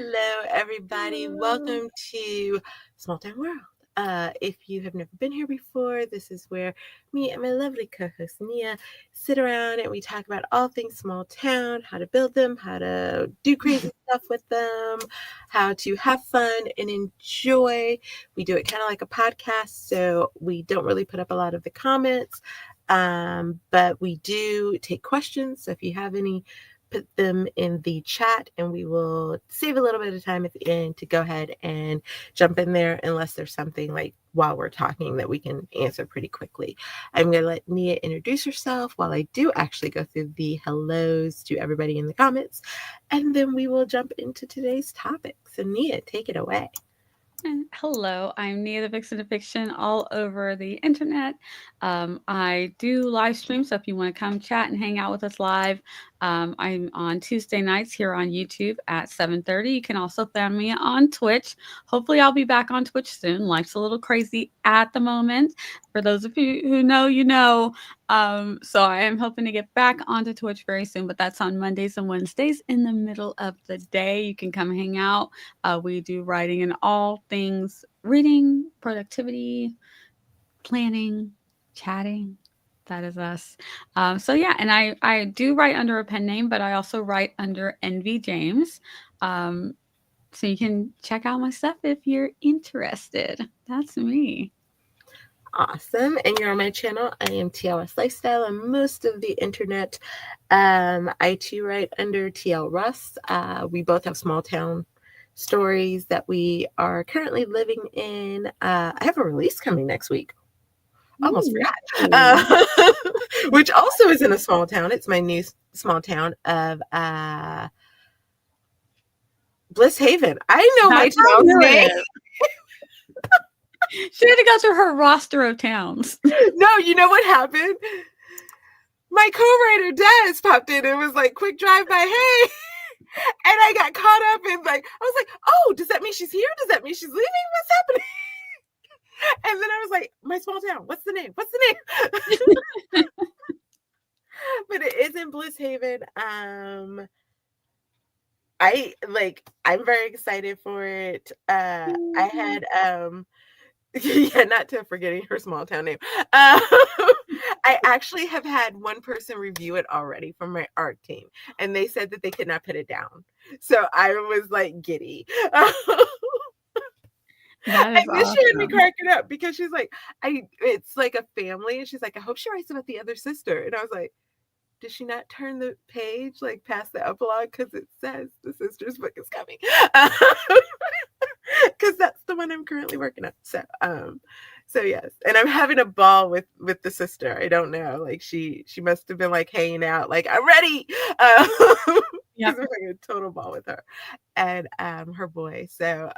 Hello, everybody. Welcome to Small Town World. If you have never been here before, this is where me and my lovely co-host Nia sit around and we talk about all things small town, how to build them, how to do crazy stuff with them, how to have fun and enjoy. We do it kind of like a podcast, so we don't really put up a lot of the comments, but we do take questions. So if you have any, put them in the chat and we will save a little bit of time at the end to go ahead and jump in there unless there's something like while we're talking that we can answer pretty quickly. I'm going to let Nia introduce herself while I do actually go through the hellos to everybody in the comments, and then we will jump into today's topic. So Nia, take it away. Hello, I'm Nia the Vixen of Fiction all over the internet. I do live streams, so if you want to come chat and hang out with us live, I'm on Tuesday nights here on YouTube at 7:30. You can also find me on Twitch. Hopefully, I'll be back on Twitch soon. Life's a little crazy at the moment. For those of you who know, you know. So I am hoping to get back onto Twitch very soon, but that's on Mondays and Wednesdays in the middle of the day. You can come hang out. We do writing and all things reading, productivity, planning, chatting. That is us. So yeah, and I do write under a pen name, but I also write under NV James. So you can check out my stuff if you're interested. That's me. Awesome. And you're on my channel. I am TLS Lifestyle on most of the internet. I too write under TL Russ. We both have small town stories that we are currently living in. I have a release coming next week. Almost forgot. Which also is in a small town. It's my new small town of Bliss Haven. I know my town's name. She had to go through her roster of towns. No, you know what happened? My co-writer Des popped in and was like, quick drive by, hey. And I got caught up in I was like, oh, does that mean she's here? Does that mean she's leaving? What's happening? And then I was like, my small town, what's the name? What's the name? But it is in Bliss Haven. I'm very excited for it. I had yeah, not to forgetting her small town name. I actually have had one person review it already from my art team, and they said that they could not put it down. So I was like giddy. And then awesome. She had me cracking up because she's like, it's like a family, and she's like, I hope she writes about the other sister. And I was like, did she not turn the page past the epilogue because it says the sister's book is coming? Because that's the one I'm currently working on. So yes, and I'm having a ball with the sister. I don't know, she must have been hanging out, I'm ready. Yeah, having a total ball with her and her boy. So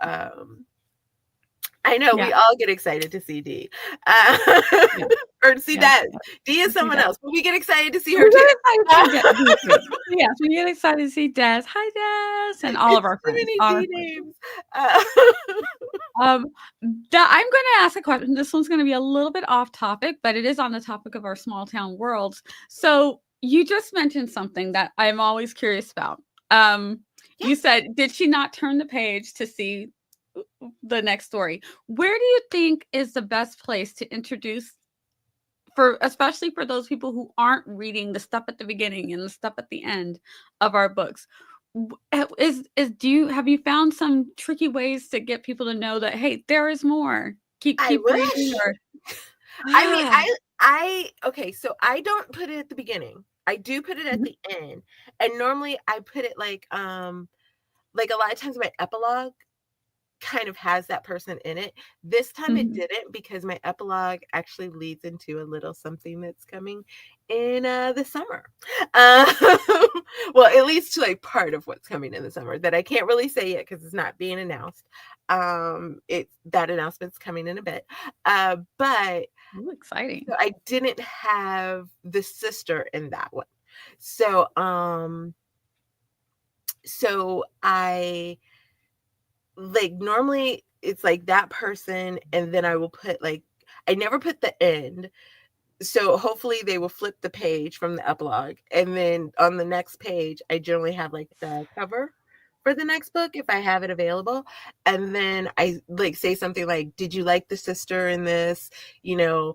I know we all get excited to see Dee, or to see Des. Dee is someone else, but we get excited to see her too. Yes, we get excited to see Des. Hi, Des, and all of our friends. Too many Dee names. I'm going to ask a question. This one's going to be a little bit off topic, but it is on the topic of our small town worlds. So you just mentioned something that I'm always curious about. You said, did she not turn the page to see the next story? Where do you think is the best place to introduce, especially for those people who aren't reading the stuff at the beginning and the stuff at the end of our books? Have you found some tricky ways to get people to know that, hey, there is more? Keep reading. Okay, so I don't put it at the beginning. I do put it at the end, and normally I put it a lot of times my epilogue kind of has that person in it. This time it didn't, because my epilogue actually leads into a little something that's coming in the summer. Well, it leads to part of what's coming in the summer that I can't really say yet because it's not being announced. That announcement's coming in a bit, but exciting. So I didn't have the sister in that one, so I normally it's that person, and then I will put I never put the end. So hopefully they will flip the page from the epilogue, and then on the next page I generally have the cover for the next book if I have it available. And then I like say something like, did you like the sister in this? You know,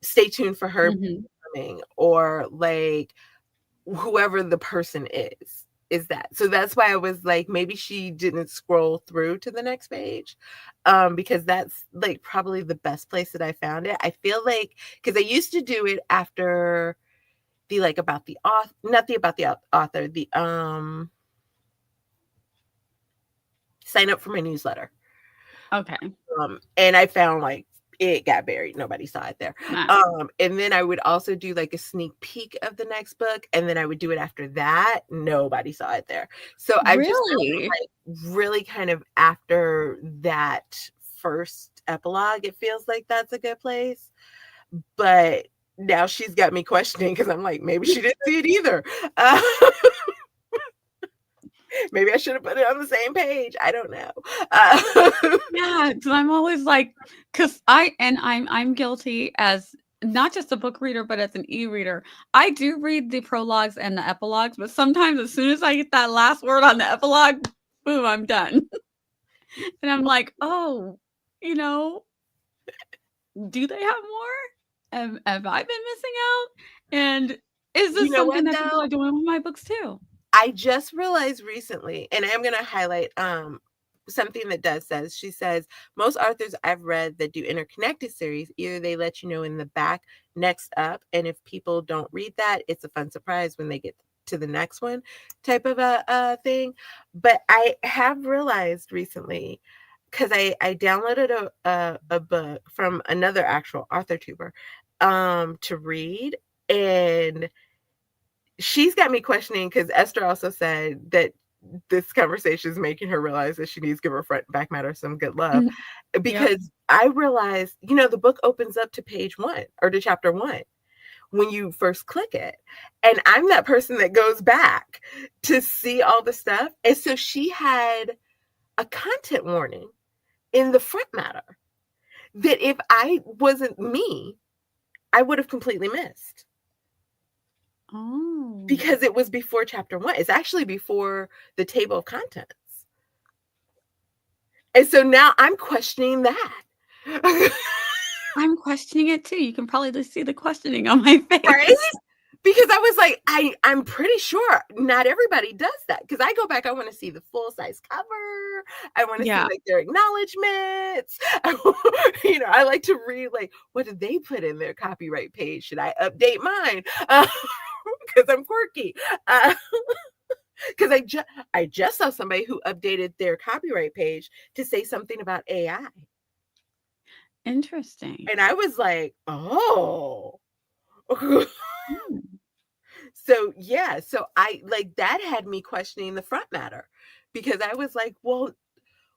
stay tuned for her Mhm. coming, or like whoever the person is that. So that's why I was like, maybe she didn't scroll through to the next page, because that's like probably the best place that I found it. I feel like because I used to do it after the like about the author, not the about the author, the sign up for my newsletter. Okay. And I found like it got buried. Nobody saw it there. Nah. And then I would also do like a sneak peek of the next book, and then I would do it after that. Nobody saw it there. So I've just Really? like really kind of after that first epilogue, it feels like that's a good place. But now she's got me questioning because I'm like, maybe she didn't see it either. Uh, maybe I should have put it on the same page. I don't know. Yeah, because I'm always like, because I'm guilty as not just a book reader, but as an e-reader. I do read the prologues and the epilogues, but sometimes as soon as I get that last word on the epilogue, boom, I'm done. And I'm like, oh, you know, do they have more? Have I been missing out? And is You this know something what that people though? are doing with my books too? I just realized recently, and I'm going to highlight something that Des says. She says, most authors I've read that do interconnected series, either they let you know in the back next up, and if people don't read that, it's a fun surprise when they get to the next one type of a thing. But I have realized recently, because I downloaded a book from another actual author tuber to read, and she's got me questioning because Esther also said that this conversation is making her realize that she needs to give her front back matter some good love. Yep. Because I realized, the book opens up to page 1 or to chapter 1 when you first click it. And I'm that person that goes back to see all the stuff. And so she had a content warning in the front matter that if I wasn't me, I would have completely missed. Oh. Because it was before chapter 1. It's actually before the table of contents. And so now I'm questioning that. I'm questioning it too. You can probably just see the questioning on my Right? face. Because I was like, I'm pretty sure not everybody does that. Because I go back, I want to see the full size cover. I want to see Yeah. like their acknowledgments. I like to read like, what did they put in their copyright page? Should I update mine? Because I'm quirky. Because I just saw somebody who updated their copyright page to say something about AI. Interesting. And I was like, oh. Hmm. So yeah, so I like that had me questioning the front matter, because I was like, well,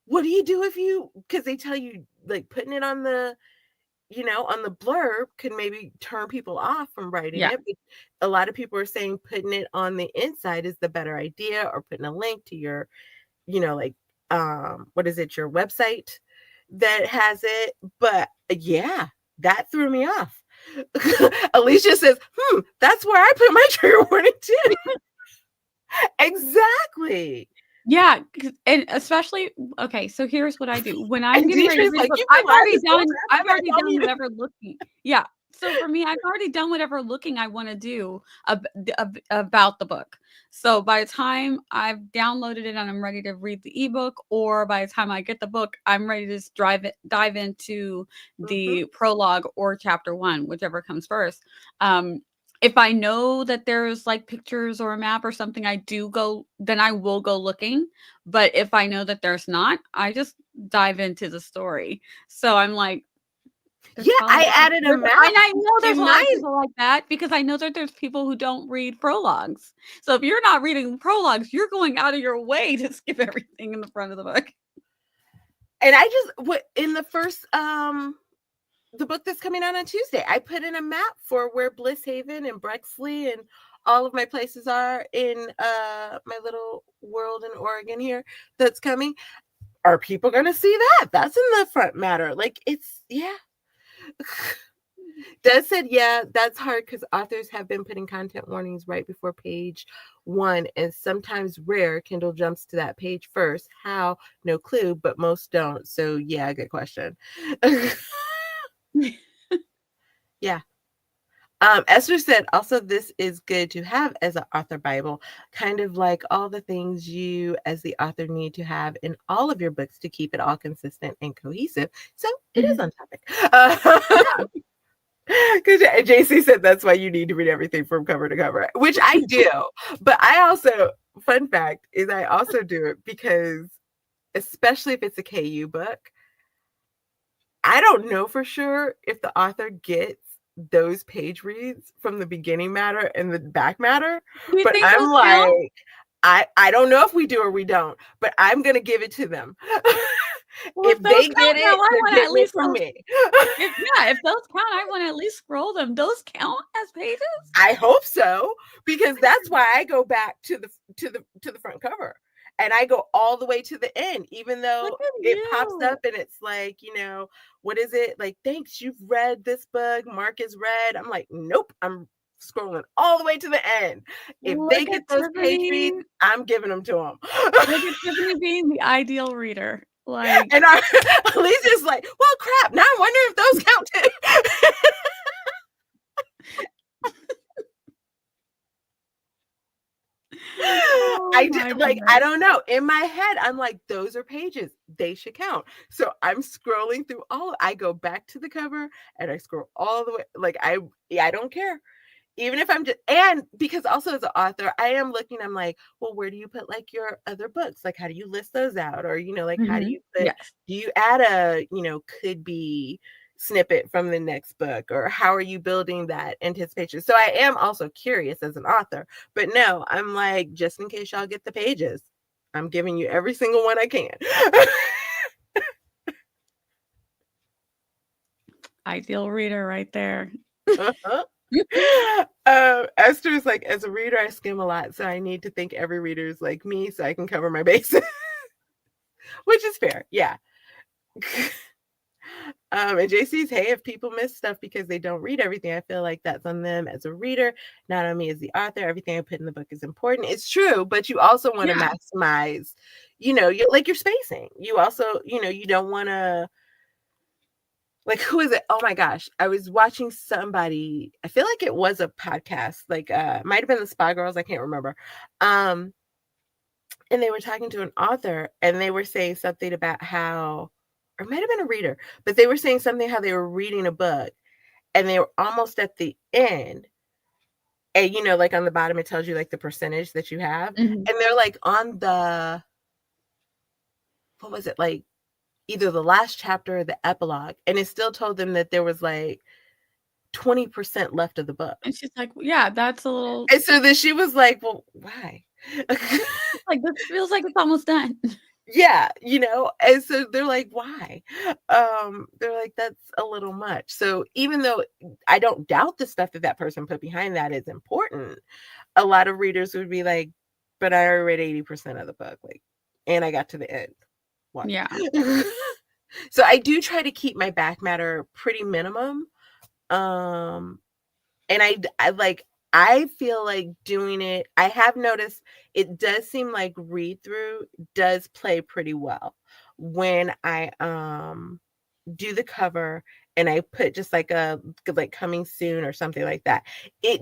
what do you do if you, because they tell you like putting it on the, on the blurb can maybe turn people off from writing Yeah. it. But a lot of people are saying putting it on the inside is the better idea, or putting a link to your, like what is it, your website that has it. But yeah, that threw me off. Alicia says, that's where I put my trigger warning too. Exactly. Yeah, and especially okay, so here's what I do. When I'm And getting ready to Deidre's read a like, book, you've been lying this whole time. I've You gotta already tell done me. whatever looking. Yeah. So for me, I've already done whatever looking I wanna do about the book. So by the time I've downloaded it and I'm ready to read the ebook, or by the time I get the book, I'm ready to just dive into Mm-hmm. the prologue or chapter 1, whichever comes first. If I know that there's like pictures or a map or something, then I will go looking. But if I know that there's not, I just dive into the story. So I'm like, there's Yeah, probably I added a and map I know there's a in lot of mine. people like that because I know that there's people who don't read prologues. So if you're not reading prologues, you're going out of your way to skip everything in the front of the book. And I just what in the first the book that's coming out on Tuesday, I put in a map for where Bliss Haven and Brexley and all of my places are in my little world in Oregon here that's coming. Are people gonna see that? That's in the front matter. Like it's yeah. Des said, yeah, that's hard because authors have been putting content warnings right before page one, and sometimes rare, Kindle jumps to that page first. How? No clue, but most don't. So yeah, good question. Yeah. Esther said, also, this is good to have as an author Bible, kind of like all the things you as the author need to have in all of your books to keep it all consistent and cohesive. So it is Mhm. on topic. Because JC said that's why you need to read everything from cover to cover, which I do. But I also, fun fact is, I also do it because, especially if it's a KU book, I don't know for sure if the author gets those page reads from the beginning matter and the back matter, Do you but think I'm those count? like, I don't know if we do or we don't, but I'm gonna give it to them. Well, If if those they count, get now it, I they're want to at getting it least from go. me. If those count, I want to at least scroll them. Those count as pages? I hope so, because that's why I go back to the front cover, and I go all the way to the end, even Look though at it pops you. up and it's like, what is it? Like, thanks, you've read this book. Mark is read. I'm like, nope, I'm scrolling all the way to the end. If they Look get at those page Tiffany. reads, I'm giving them to them. Look at Tiffany being the ideal reader. Like, And Alicia's like, well, crap. Now I'm wondering if those count too. oh my I goodness. don't know. In my head, I'm like, those are pages. They should count. So I'm scrolling through I go back to the cover and I scroll all the way. Like I don't care. Even if I'm just, and because also as an author, I am looking, I'm like, well, where do you put like your other books? Like, how do you list those out? Or, like, how do Hmm. you put, Yes. do you add a, could be snippet from the next book, or how are you building that anticipation? So I am also curious as an author, but no, I'm like, just in case y'all get the pages, I'm giving you every single one I can. Ideal reader right there. Uh-huh. Esther's like, as a reader, I skim a lot, so I need to think every reader is like me so I can cover my bases. Which is fair, yeah. And JC's, hey, if people miss stuff because they don't read everything, I feel like that's on them as a reader, not on me as the author. Everything I put in the book is important. It's true, but you also want to Yeah. maximize, your spacing. You also, you don't want to, like, who is it? Oh my gosh. I was watching somebody, I feel like it was a podcast, like might have been the Spy Girls, I can't remember. And they were talking to an author and they were saying something about how, or it might have been a reader, but they were saying something how they were reading a book and they were almost at the end. And like on the bottom it tells you like the percentage that you have. Hmm. And they're like on the, what was it, like either the last chapter or the epilogue, and it still told them that there was like 20% left of the book. And she's like, yeah, that's a little, And so then she was like, well, why? like, this feels like it's almost done. Yeah, and so they're like, why? They're like, that's a little much. So even though I don't doubt the stuff that person put behind that is important, a lot of readers would be like, but I already read 80% of the book, like, and I got to the end. What? Yeah. So I do try to keep my back matter pretty minimum. Um, and I feel like doing it, I have noticed it does seem like read through does play pretty well when I do the cover and I put just like a like coming soon or something like that. It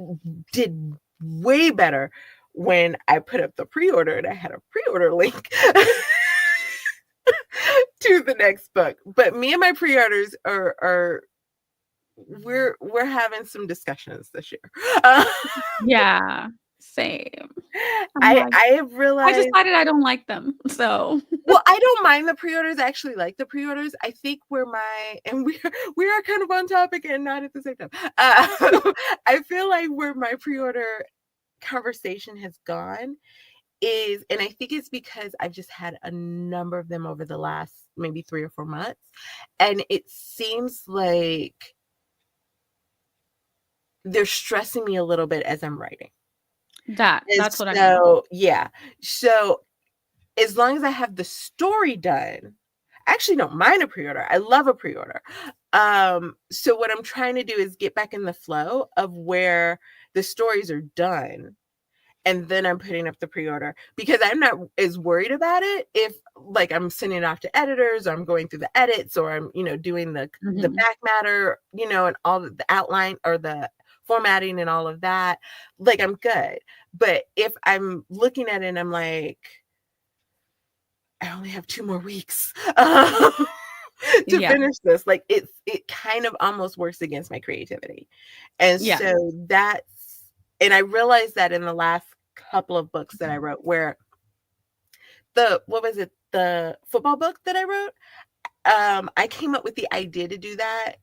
did way better when I put up the pre-order and I had a pre-order link to the next book. But me and my pre-orders are we're having some discussions this year. Yeah. Same. I'm I like, I have I realized, decided I don't like them. So, well, I don't mind the pre-orders. I actually like the pre-orders. I think where my and we are kind of on topic and not at the same time. I feel like where my pre-order conversation has gone is, and I think it's because I've just had a number of them over the last maybe 3 or 4 months, and it seems like they're stressing me a little bit as I'm writing. And that's what I mean. so, yeah. So as long as I have the story done, I actually don't mind a pre-order. I love a pre-order. So what I'm trying to do is get back in the flow of where the stories are done. and then I'm putting up the pre-order, because I'm not as worried about it if like I'm sending it off to editors, or I'm going through the edits, or I'm, doing the Mhm. back matter, and all the outline or the formatting and all of that. Like, I'm good. But if I'm looking at it and I'm like, I only have 2 more weeks to Yeah. finish this. Like, it kind of almost works against my creativity. And Yeah. so and I realized that in the last couple of books that I wrote, where what was it? The football book that I wrote, I came up with the idea to do that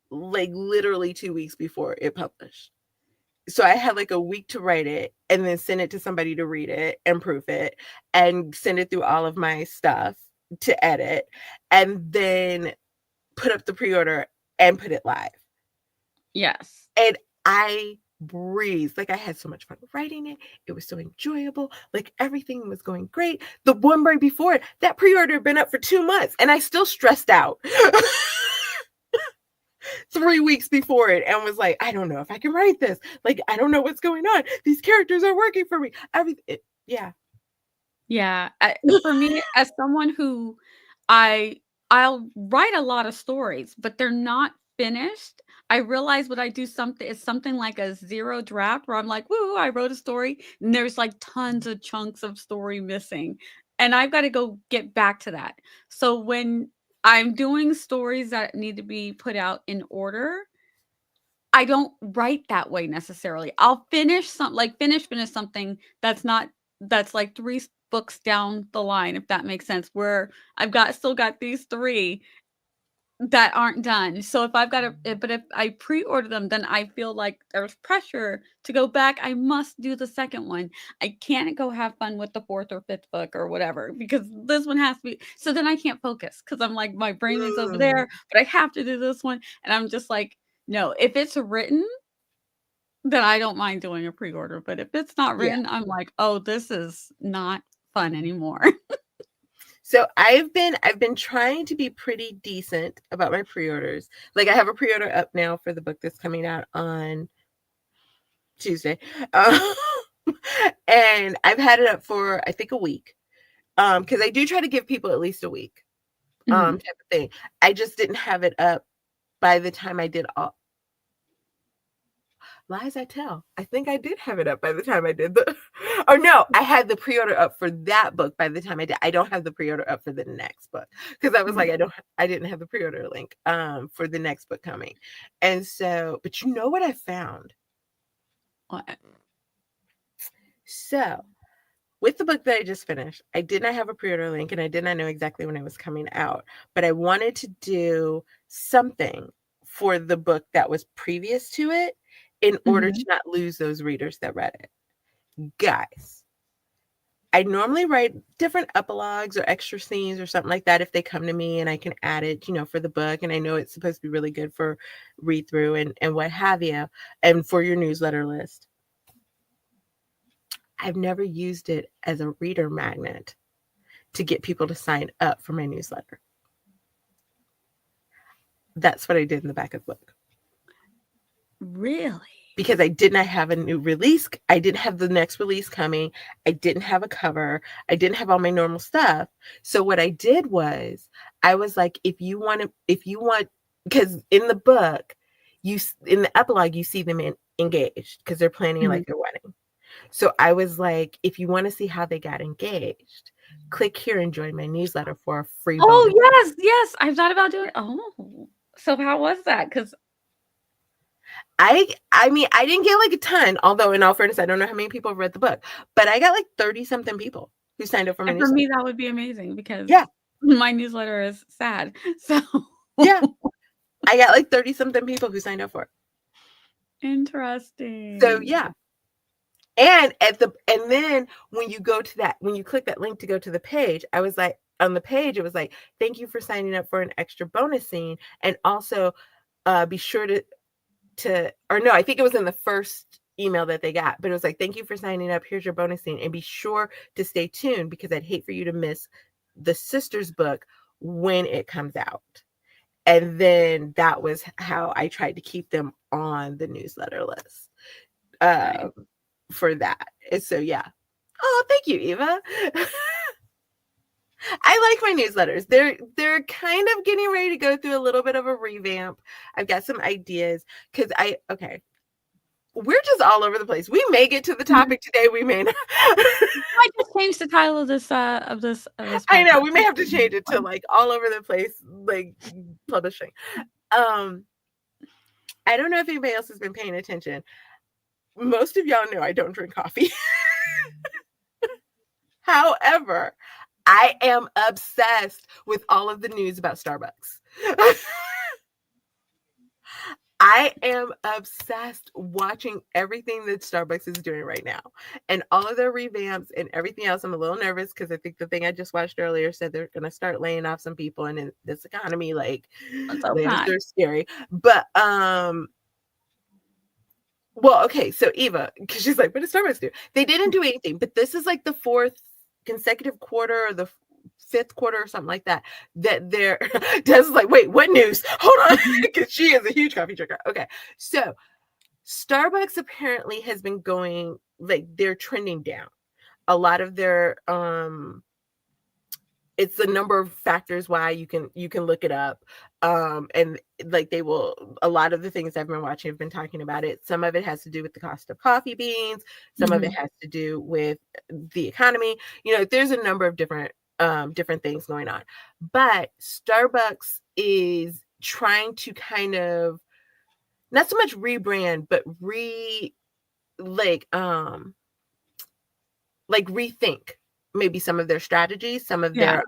like literally 2 weeks before it published. So I had like a week to write it, and then send it to somebody to read it and proof it, and send it through all of my stuff to edit, and then put up the pre-order and put it live. Yes. And I breathed. Like, I had so much fun writing it. It was so enjoyable. Like, everything was going great. The one right before it, that pre-order had been up for 2 months, and I still stressed out 3 weeks before it, and was like, I don't know if I can write this. Like, I don't know what's going on. These characters are working for me. Everything. Yeah. Yeah, for me, as someone who I I'll write a lot of stories, but they're not finished. I realize when I do something, it's something like a 0 draft where I'm like, "Woo, I wrote a story," and there's, like, tons of chunks of story missing, and I've gotta go get back to that. So when I'm doing stories that need to be put out in order, I don't write that way necessarily. I'll finish something that's like 3 books down the line, if that makes sense, where still got these 3 that aren't done. So if I've got but if I pre-order them, then I feel like there's pressure to go back. I must do the second one. I can't go have fun with the 4th or 5th book or whatever, because this one has to be, so then I can't focus because I'm like, my brain is over Mm, there, but I have to do this one. And I'm just like, no, if it's written, then I don't mind doing a pre-order, but if it's not yeah. written, I'm like, "Oh, this is not fun anymore." So I've been trying to be pretty decent about my pre-orders. Like, I have a pre-order up now for the book that's coming out on Tuesday. Um, and I've had it up for, I think, a week. Because I do try to give people at least a week, Mhm, type of thing. I just didn't have it up by the time I did all. Lies I tell. I think I did have it up by the time I did the. Or no, I had the pre-order up for that book by the time I did. I don't have the pre-order up for the next book, because I was like, mhm. I didn't have the pre-order link for the next book coming. And so, but you know what I found? What? So, with the book that I just finished, I did not have a pre-order link, and I did not know exactly when it was coming out, but I wanted to do something for the book that was previous to it, in order to Mhm. not lose those readers that read it. Guys, I normally write different epilogues or extra scenes or something like that if they come to me, and I can add it, for the book, and I know it's supposed to be really good for read through and what have you, and for your newsletter list. I've never used it as a reader magnet to get people to sign up for my newsletter. That's what I did in the back of the book. Really? Because I did not have a new release. I didn't have the next release coming. I didn't have a cover. I didn't have all my normal stuff. So what I did was, I was like, if you want, because in the book, in the epilogue, you see them engaged because they're planning Mhm. like their wedding. So I was like, if you want to see how they got engaged, click here and join my newsletter for a free Oh, bonus. yes, yes, I thought about doing, oh, so how was that? Because I mean, I didn't get like a ton, although in all fairness, I don't know how many people have read the book, but I got like 30 something people who signed up for my and for newsletter. me, that would be amazing because Yeah, my newsletter is sad, so yeah. I got like 30 something people who signed up for it. So interesting. yeah. And then when you click that link to go to the page, I was like, on the page, it was like, thank you for signing up for an extra bonus scene. And also be sure or no, I think it was in the first email that they got, but it was like, thank you for signing up. Here's your bonus scene. And be sure to stay tuned, because I'd hate for you to miss the sister's book when it comes out. And then that was how I tried to keep them on the newsletter list. Nice. Um, for that. And so yeah. Oh, thank you, Eva. I like my newsletters. They're kind of getting ready to go through a little bit of a revamp. I've got some ideas because we're just all over the place. We may get to the Mhm. topic today. We may not. I just changed the title of this I know podcast. we may have to change it to like all over the place, like publishing. Um, I don't know if anybody else has been paying attention. Most of y'all know I don't drink coffee. However, I am obsessed with all of the news about Starbucks. I am obsessed watching everything that Starbucks is doing right now and all of their revamps and everything else. I'm a little nervous because I think the thing I just watched earlier said they're going to start laying off some people, and in this economy, like Let's hope layoffs not. are scary. But well, okay, so Eva, because she's like, what did Starbucks do? They didn't do anything, but this is like the fourth consecutive quarter or the fifth quarter or something like that they're Des is like, wait, what news? Hold on, because she is a huge coffee drinker. Okay, so Starbucks apparently has been going, like, they're trending down. A lot of their it's a number of factors why you can look it up. And like a lot of the things I've been watching have been talking about it. Some of it has to do with the cost of coffee beans, some of it has to do with the economy. There's a number of different things going on. But Starbucks is trying to kind of not so much rebrand, but like rethink maybe some of their strategies, some of Yeah.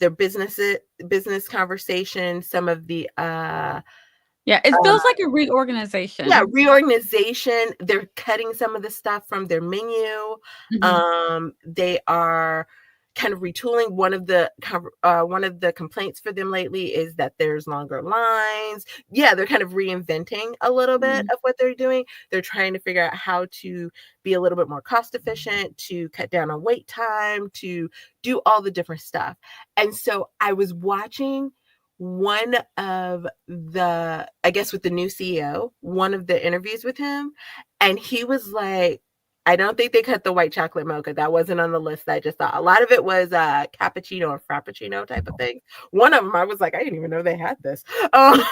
their business conversations, some of the Yeah, it feels like a reorganization. reorganization. They're cutting some of the stuff from their menu. Mhm. They are kind of retooling. One of the complaints for them lately is that there's longer lines. Yeah, they're kind of reinventing a little bit Mhm. of what they're doing. They're trying to figure out how to be a little bit more cost efficient, to cut down on wait time, to do all the different stuff. And so I was watching one of I guess with the new CEO, one of the interviews with him, and he was like, I don't think they cut the white chocolate mocha. That wasn't on the list. I just thought a lot of it was cappuccino or frappuccino type of thing. One of them, I was like, I didn't even know they had this. I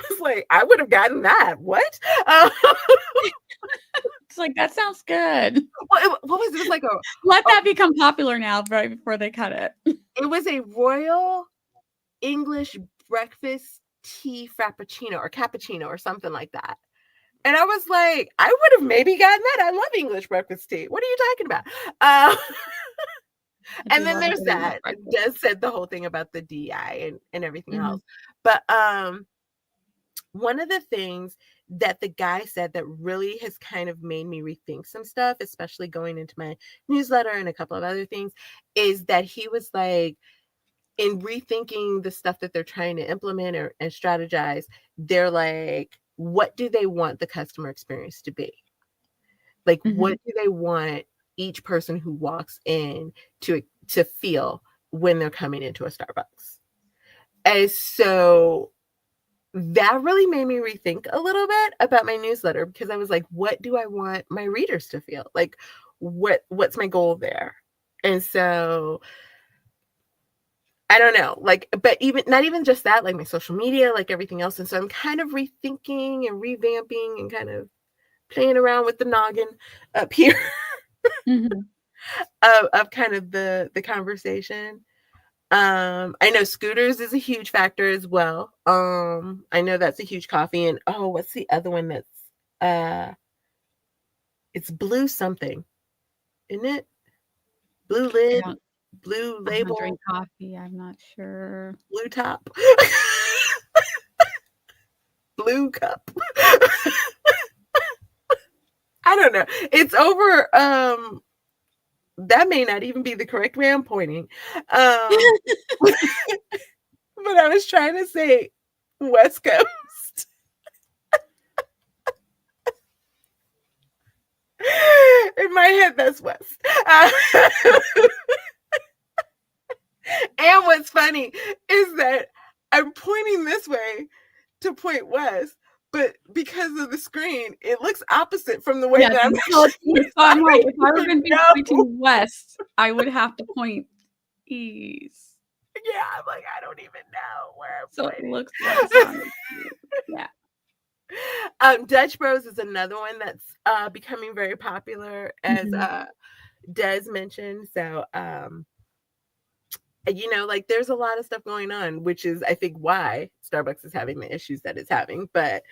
was like, I would have gotten that. What? It's like, that sounds good. What was it? It was like Let that become popular now right before they cut it. it was a Royal English breakfast tea frappuccino or cappuccino or something like that. And I was like, I would have maybe gotten that. I love English breakfast tea. What are you talking about? I do And then love a there's good English that. breakfast. Des said the whole thing about the DI and everything Mhm. else. But one of the things that the guy said that really has kind of made me rethink some stuff, especially going into my newsletter and a couple of other things, is that he was like, in rethinking the stuff that they're trying to implement and strategize, they're like, what do they want the customer experience to be? Like, what Mhm. do they want each person who walks in to feel when they're coming into a Starbucks? And so that really made me rethink a little bit about my newsletter, because I was like, what do I want my readers to feel? Like, what's my goal there? And so I don't know, like, but even not even just that, like my social media, like everything else. And so I'm kind of rethinking and revamping and kind of playing around with the noggin up here Mhm. of kind of the conversation. I know scooters is a huge factor as well. I know that's a huge coffee. And oh, what's the other one that's it's blue something, isn't it? Blue I lid, don't blue I don't label, drink coffee, I'm not sure. blue top, blue cup. I don't know. It's over. That may not even be the correct way I'm pointing. But I was trying to say West Coast. In my head, that's West. And what's funny is that I'm pointing this way to point west, but because of the screen, it looks opposite from the way Yes, that I'm so actually I'm like, if I were typing. gonna be No. pointing west, I would have to point east. Yeah, I'm like, I don't even know where I'm So it pointing. looks west on the screen. Yeah. Dutch Bros is another one that's becoming very popular, as Mhm. Des mentioned. So, like there's a lot of stuff going on, which is I think why Starbucks is having the issues that it's having. But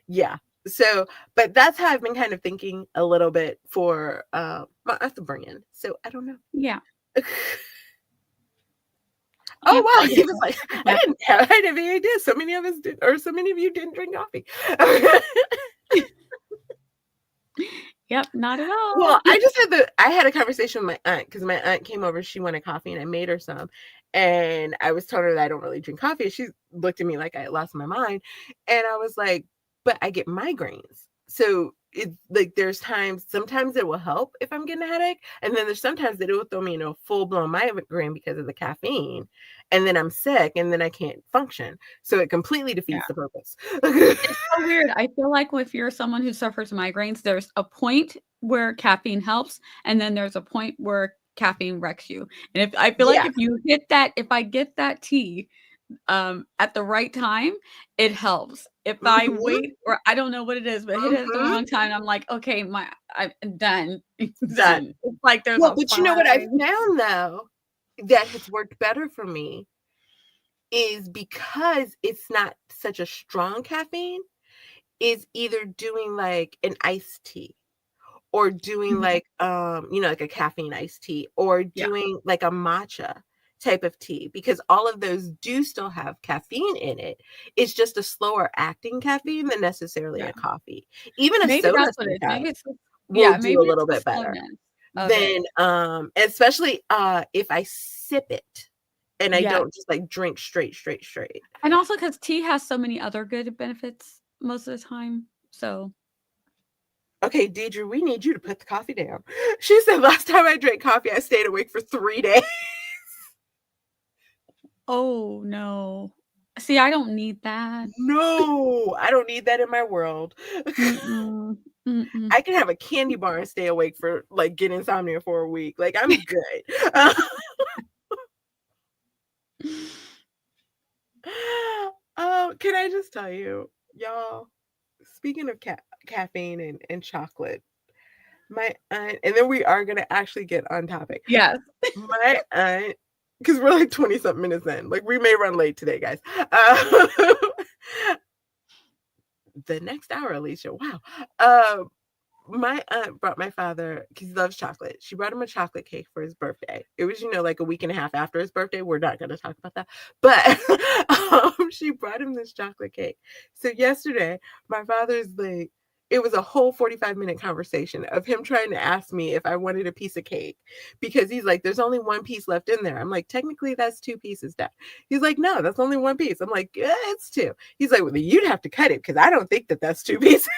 yeah, so but that's how I've been kind of thinking a little bit for my upbringing. So I don't know. Yeah. Oh Yep, I wow, he get was that. like, I Exactly. didn't have any idea. So many of us did, or so many of you didn't drink coffee. Yep, not at all. Well, I had a conversation with my aunt because my aunt came over. She wanted coffee, and I made her some. And I was telling her that I don't really drink coffee. She looked at me like I had lost my mind, and I was like, "But I get migraines, so it's like there's times. Sometimes it will help if I'm getting a headache, and then there's sometimes that it will throw me into a full blown migraine because of the caffeine, and then I'm sick, and then I can't function. So it completely Yeah. defeats the purpose." It's so weird. I feel like if you're someone who suffers migraines, there's a point where caffeine helps, and then there's a point where caffeine wrecks you. And if I feel like Yeah. if I get that tea, at the right time, it helps. If I Hmm. wait or I don't know what it is, but hit it at the Hmm. wrong time, I'm like, "Okay, I'm done, Done. done." It's like there's Well, a but you know what I fine. found though that has worked better for me is because it's not such a strong caffeine, is either doing like an iced tea or doing Mhm. like like a caffeine iced tea or Yeah, doing like a matcha type of tea because all of those do still have caffeine in it. It's just a slower acting caffeine than necessarily yeah. a coffee. Even a Maybe soda that's what it is. Maybe sometimes it's the will yeah, do a maybe it's little the bit better. slowness of it. Then, especially, if I sip it and I Yes. don't just, like, drink straight, straight, straight. And also because tea has so many other good benefits most of the time, so "Okay, Deidre, we need you to put the coffee down." She said, "Last time I drank coffee, I stayed awake for 3 days." oh, no. See, I don't need that. No, I don't need that in my world. Mm-mm. Mm-mm. I can have a candy bar and stay awake for, like, get insomnia for a week, like, I'm good. Oh, can I just tell you, y'all, speaking of caffeine and chocolate, my aunt and then we are gonna actually get on topic. Yes. My aunt, because 'cause we're like 20 something minutes in, like, we may run late today, guys. Uh, the next hour, Alicia, wow. Um, my aunt brought my father because he loves chocolate. She brought him a chocolate cake for his birthday. It was, like a week and a half after his birthday. We're not gonna talk about that. But, she brought him this chocolate cake. So yesterday, my father's like it was a whole 45-minute conversation of him trying to ask me if I wanted a piece of cake because he's like, "There's only 1 piece left in there." I'm like, "Technically, that's 2 pieces, Dad." He's like, "No, that's only 1 piece." I'm like, "Yeah, it's 2." He's like, "Well, then you'd have to cut it because I don't think that that's 2 pieces."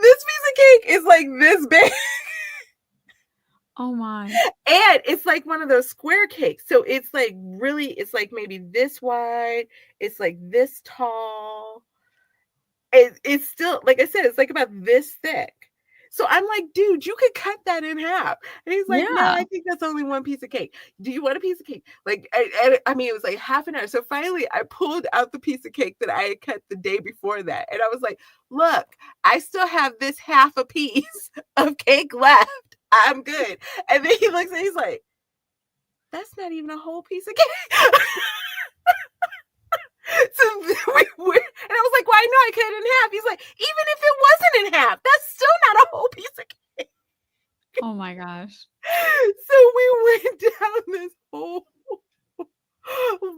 This piece of cake is like this big Oh my. and it's like one of those square cakes. So it's like really, it's like maybe this wide, it's like this tall. It's still, like I said, it's like about this thick. So I'm like, dude, you could cut that in half. And he's like, no, Yeah. I think that's only 1 piece of cake. Do you want a piece of cake? Like, I mean, it was like half an hour. So finally, I pulled out the piece of cake that I had cut the day before that. And I was like, look, I still have this half a piece of cake left. I'm good. And then he looks and he's like, that's not even a whole piece of cake. So we were, and I was like, well, I know I cut it in half. He's like, even if it wasn't in half, that's still not a whole piece of cake. Oh my gosh. So we went down this whole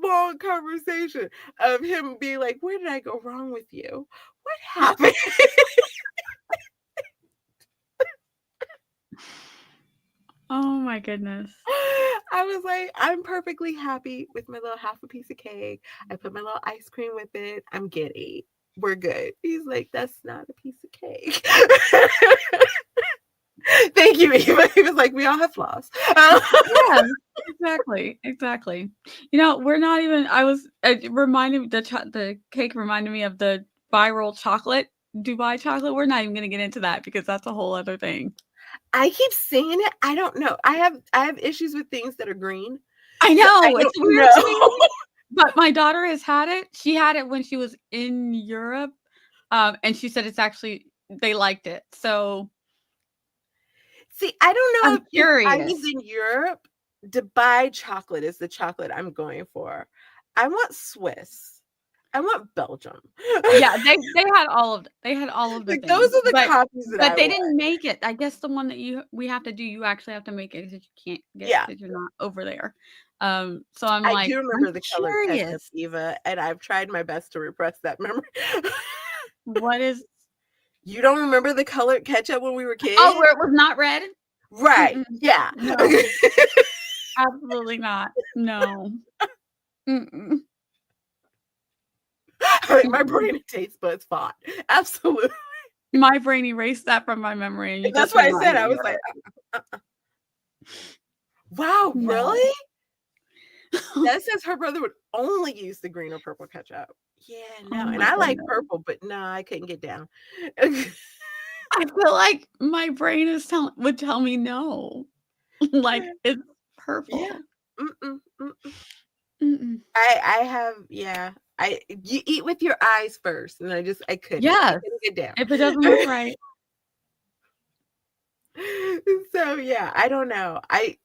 long conversation of him being like, where did I go wrong with you? What happened? Oh my goodness. I was like, I'm perfectly happy with my little half a piece of cake. I put my little ice cream with it. I'm giddy. We're good. He's like, that's not a piece of cake. Thank you, Eva. He was like, we all have flaws. Yeah, exactly, exactly. We're not even I was it reminded the cake reminded me of the viral chocolate, Dubai chocolate. We're not even going to get into that because that's a whole other thing. I keep seeing it. I don't know. I have issues with things that are green. I So I know, it's don't weird to know. me, but my daughter has had it. She had it when she was in Europe, and she said it's actually they liked it. So See, I don't know I'm if because I was curious. in Europe, Dubai chocolate is the chocolate I'm going for. I want Swiss. I want Belgium. Yeah, they had all of the Like, those things, are the copies that I but they want. didn't make it. I guess the one that we have to do, you actually have to make it because you can't get Yeah. because you're not over there. So I'm I like, do I'm remember the colored ketchup, curious. Eva, and I've tried my best to repress that memory. What is You don't remember the colored ketchup when we were Oh, kids? where it was not red? Right. Mm-mm. Yeah. No, absolutely not. No. Mm-mm. Like, my Mm-mm. brain and taste buds fought. Absolutely. My brain erased that from my memory, and you That's just why were I not said, here I was like, yet. wow, No. really? That says her brother would only use the green or purple ketchup. Yeah, Oh no, and my I like goodness. purple, but no, I couldn't get down. I feel like my brain would tell me no. Like, it's Yeah. purple. Mm-mm, mm-mm. Mm-mm. I have, yeah. You eat with your eyes first, and I couldn't. I Yes. couldn't get down. If it doesn't look right. So yeah, I don't know. I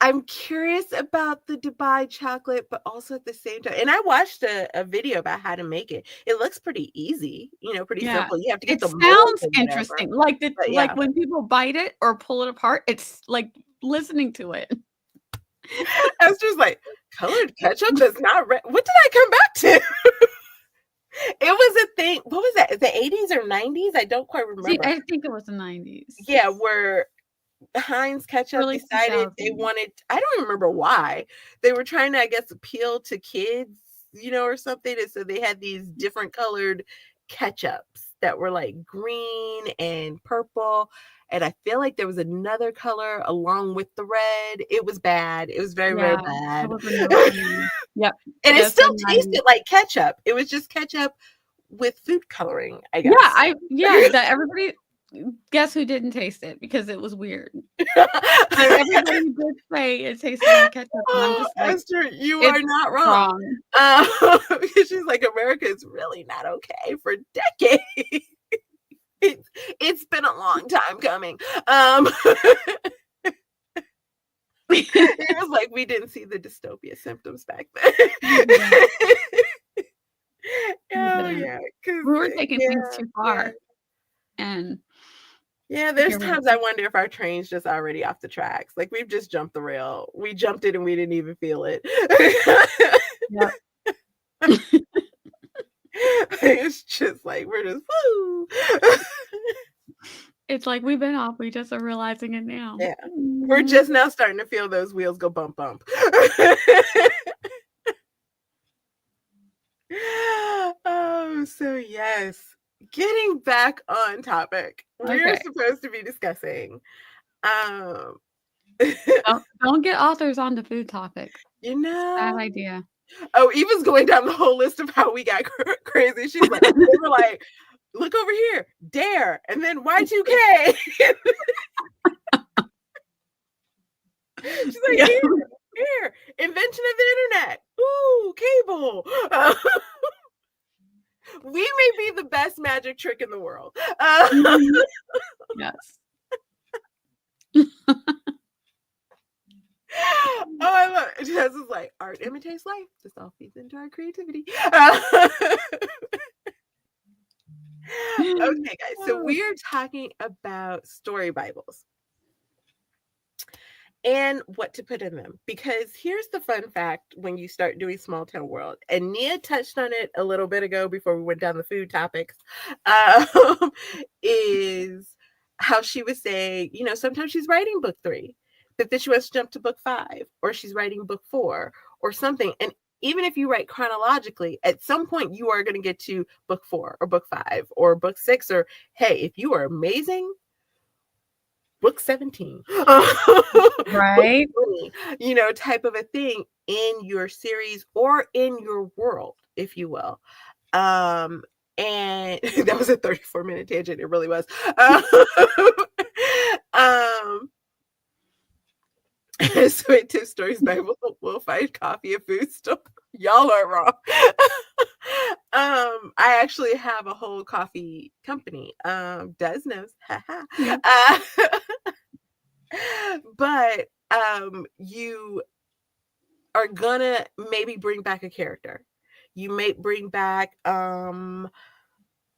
I'm curious about the Dubai chocolate, but also at the same time, and I watched a video about how to make it. It looks pretty easy, pretty Yeah. simple. You have to get It the mold sounds or whatever. interesting. But Like yeah. when people bite it or pull it apart, it's like listening to it. Esther's like, colored ketchup does not what did I come back to? It was a thing. What was that? The 80s or 90s? I don't quite See, remember. I think it was the 90s. Yeah, where Heinz Ketchup Early decided they 2000s. wanted, I don't remember why. They were trying to, I guess, appeal to kids, or something. And so they had these different colored ketchups that were like green and purple. And I feel like there was another color along with the red. It was bad. It was very, very Yeah, it bad. was a no for me. Yep. And it Yes, the still 90s. tasted like ketchup. It was just ketchup with food coloring, I guess. Yeah, that everybody guess who didn't taste it because it was weird. Everybody did say it tasted like ketchup, and I'm Oh, just like, Esther, you are "It's not wrong. wrong." Because she's like, America is really not okay for decades. It's been a long time coming. It was like we didn't see the dystopia symptoms back then. We didn't. We Oh didn't. yeah, because We were taking things yeah, too yeah. far, and Yeah, there's here we times I wonder if our train's just already off the tracks. Like, we've just jumped the rail. We jumped it and we didn't even feel it. Yep. It's just like we're just woo. It's like we've been off, we just are realizing it now. Yeah. We're Mhm. just now starting to feel those wheels go bump bump. Oh, so yes. Getting back on topic. We're Okay. supposed to be discussing um Don't get authors on the food topic. you Bad know idea. Oh, Eva's going down the whole list of how we got crazy. She's like, they were like, look over here, dare, and then Y2K. She's like, Yeah. here, invention of the internet. Ooh, cable. We may be the best magic trick in the world. Mhm. Yes. Oh, I love it. Jess is like, art imitates life. This all feeds into our creativity. Okay, guys. So we are talking about story Bibles and what to put in them. Because here's the fun fact when you start doing small town world, and Nia touched on it a little bit ago before we went down the food topics, is how she was saying, sometimes she's writing book 3, but then she wants to jump to book 5, or she's writing book 4 or something. And even if you write chronologically, at some point you are going to get to book 4 or book 5 or book 6, or hey, if you are amazing, book 17. Book Right? 20, type of a thing in your series or in your world. if you will. And that was a 34-minute tangent. It really was. Um, so at Two Stories Bible, we'll find coffee and food store. Y'all are wrong. I actually have a whole coffee company. Des knows. Yeah. But you are gonna maybe bring back a character. You may bring back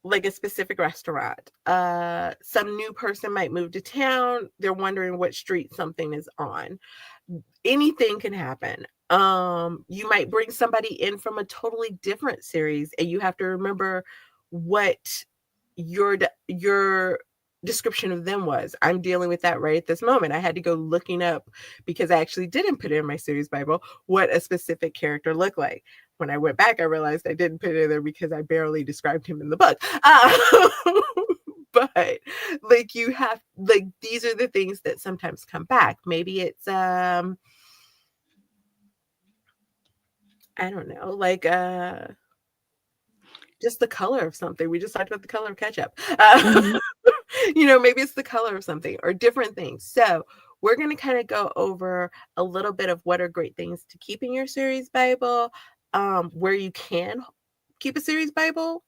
like a specific restaurant. Some new person might move to town. They're wondering what street something is on. Anything can happen. You might bring somebody in from a totally different series, and you have to remember what your description of them was. I'm dealing with that right at this moment. I had to go looking up, because I actually didn't put it in my series Bible, what a specific character looked like. When I went back, I realized I didn't put it in there because I barely described him in the book. But like, you have, like, these are the things that sometimes come back. Maybe it's I don't know, like just the color of something. We just talked about the color of ketchup. Mhm. Maybe it's the color of something or different things. So we're going to kind of go over a little bit of what are great things to keep in your series Bible, where you can keep a series Bible.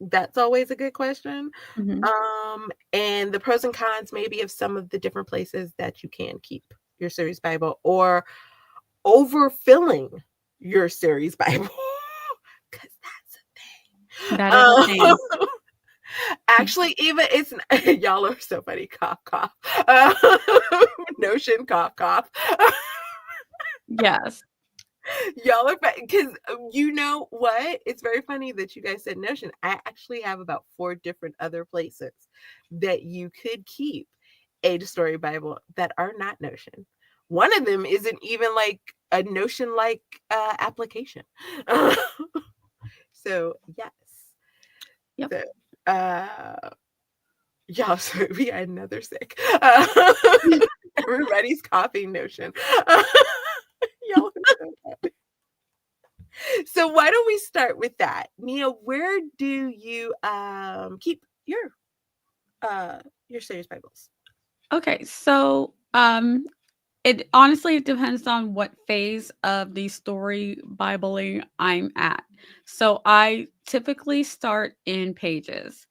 That's always a good question. Mhm. And the pros and cons maybe of some of the different places that you can keep your series Bible, or overfilling your series Bible. Because That is a that's a thing. thing. Actually, even it's y'all are so funny. Cough, cough. Notion, cough, cough. Yes. Y'all are because you know what? It's very funny that you guys said Notion. I actually have about 4 different other places that you could keep a story Bible that are not Notion. One of them isn't even like a Notion like application. So yes. Yep. So yeah, so we got another sick. Everybody's coughing Notion. Y'all are so funny. So why don't we start with that? Nia, where do you keep your series Bibles? Okay, so it honestly depends on what phase of the story Bibling I'm at. So I typically start in Pages,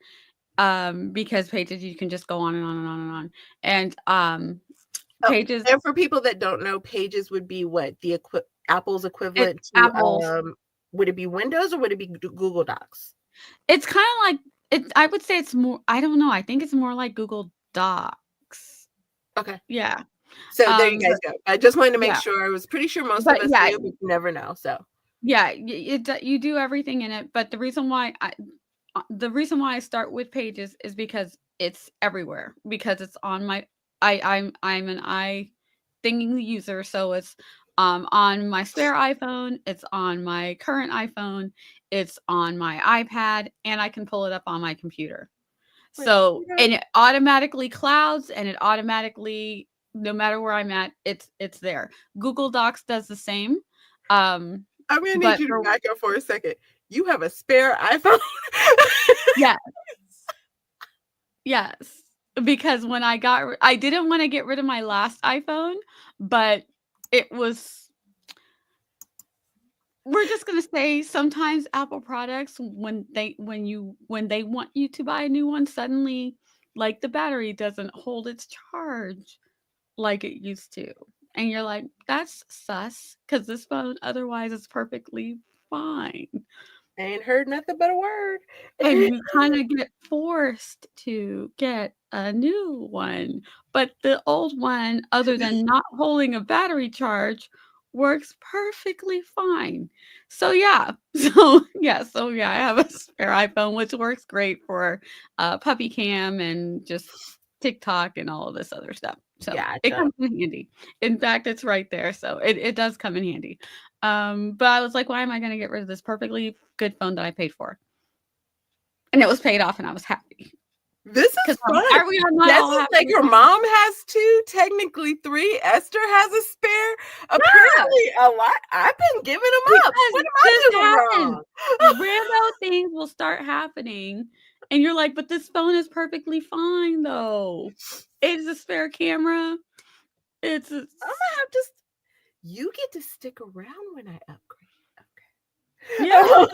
because Pages you can just go on and on and on and on. And Oh, Pages, and for people that don't know, Pages would be what the Apple's it's equivalent to Apple's. would it be Windows or would it be Google Docs? It's kind of like it. I would say it's more. I don't know. I think it's more like Google Docs. Okay. Yeah. So there you guys But go. I just wanted to make yeah, sure. I was pretty sure most of but us yeah, knew, but you never know. So yeah. You do everything in it. But the reason why I start with Pages is because it's everywhere. Because it's on my. I'm an thinking user, so it's on my spare iPhone, it's on my current iPhone, it's on my iPad, and I can pull it up on my computer. wait, So, and it automatically clouds, and it automatically, no matter where I'm at, it's there. Google Docs does the same. Um, I'm gonna need but you to for back up for a second. You have a spare iPhone? yeah, yes. Because when I didn't want to get rid of my last iPhone, but it was we're just gonna say sometimes Apple products when they want you to buy a new one, suddenly like the battery doesn't hold its charge like it used to. And you're like, that's sus, because this phone otherwise is perfectly fine. I ain't heard nothing but a word. And you kind of get forced to get a new one. But the old one, other than not holding a battery charge, works perfectly fine. So yeah. So yeah, I have a spare iPhone, which works great for puppy cam and just TikTok and all of this other stuff. So it Gotcha. comes in handy. In fact, it's right there. So it does come in handy. But I was like, why am I gonna get rid of this perfectly good phone that I paid for? And it was paid off, and I was happy This is because fun. are we not This all is happy like with her that? mom has 2 technically 3. Esther has a spare. Yeah, Apparently, a lot. I've been giving them up. because What am this I doing happens. wrong? Rando things will start happening, and you're like, "But this phone is perfectly fine, though. It's a spare camera. It's a I'm gonna have to. You get to stick around when I Yeah, upgrade.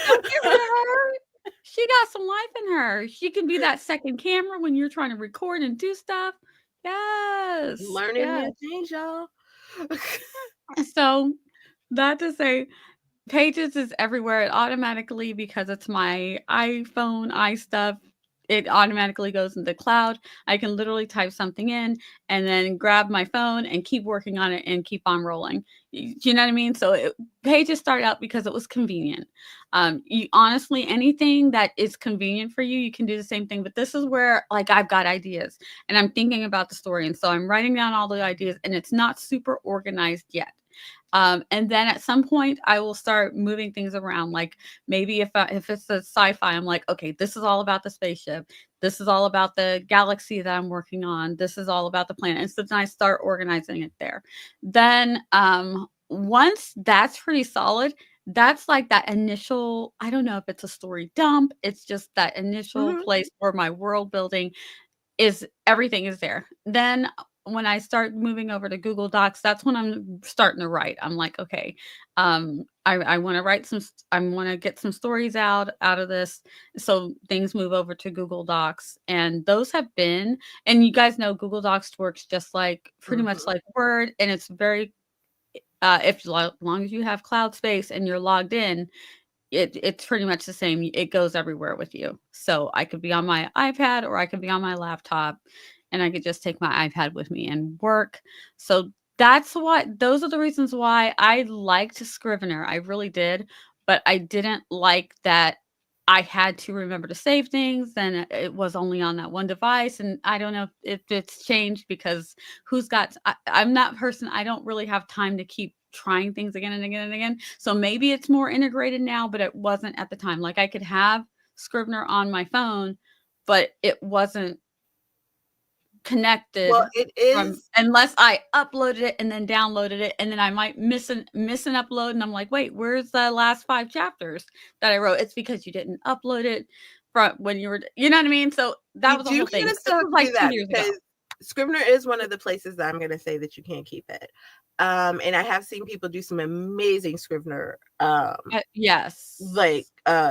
don't get rid of her. She got some life in her. She can be that second camera when you're trying to record and do stuff. Yes, Learning yes. new things, y'all. So, that to say, Pages is everywhere. It automatically, because it's my iPhone, iStuff, it automatically goes into the cloud. I can literally type something in and then grab my phone and keep working on it and keep on rolling. You know what I mean? So Pages started out because it was convenient. You honestly, anything that is convenient for you, you can do the same thing. But this is where, like, I've got ideas and I'm thinking about the story, and so I'm writing down all the ideas, and it's not super organized yet. And then at some point, I will start moving things around. Like maybe if it's a sci-fi, I'm like, okay, this is all about the spaceship. This is all about the galaxy that I'm working on. This is all about the planet. And so then I start organizing it there. Then once that's pretty solid, that's like that initial, I don't know if it's a story dump. It's just that initial Mhm. place for my world building is everything is there. Then when I start moving over to Google Docs, that's when I'm starting to write. I'm like, okay, I want to write some, I want to get some stories out of this. So things move over to Google Docs, and those have been, and you guys know Google Docs works just like pretty much Mhm. like Word, and it's very, if long as you have cloud space and you're logged in, it's pretty much the same. It goes everywhere with you. So I could be on my iPad or I could be on my laptop, and I could just take my iPad with me and work. So those are the reasons why I liked Scrivener. I really did, but I didn't like that I had to remember to save things, and it was only on that one device. And I don't know if it's changed, because I'm that person. I don't really have time to keep trying things again and again and again. So maybe it's more integrated now, but it wasn't at the time. Like I could have Scrivener on my phone, but it wasn't Well, connected it from, is. unless I uploaded it and then downloaded it, and then I might miss an upload, and I'm like, wait, where's the last 5 chapters that I wrote? It's because you didn't upload it from when you were, you know what I mean? So that You was the do whole thing. kind of But this still have was to like do two that years ago. because Scrivener is one of the places that I'm going to say that you can't keep it. And I have seen people do some amazing Scrivener, like Yes.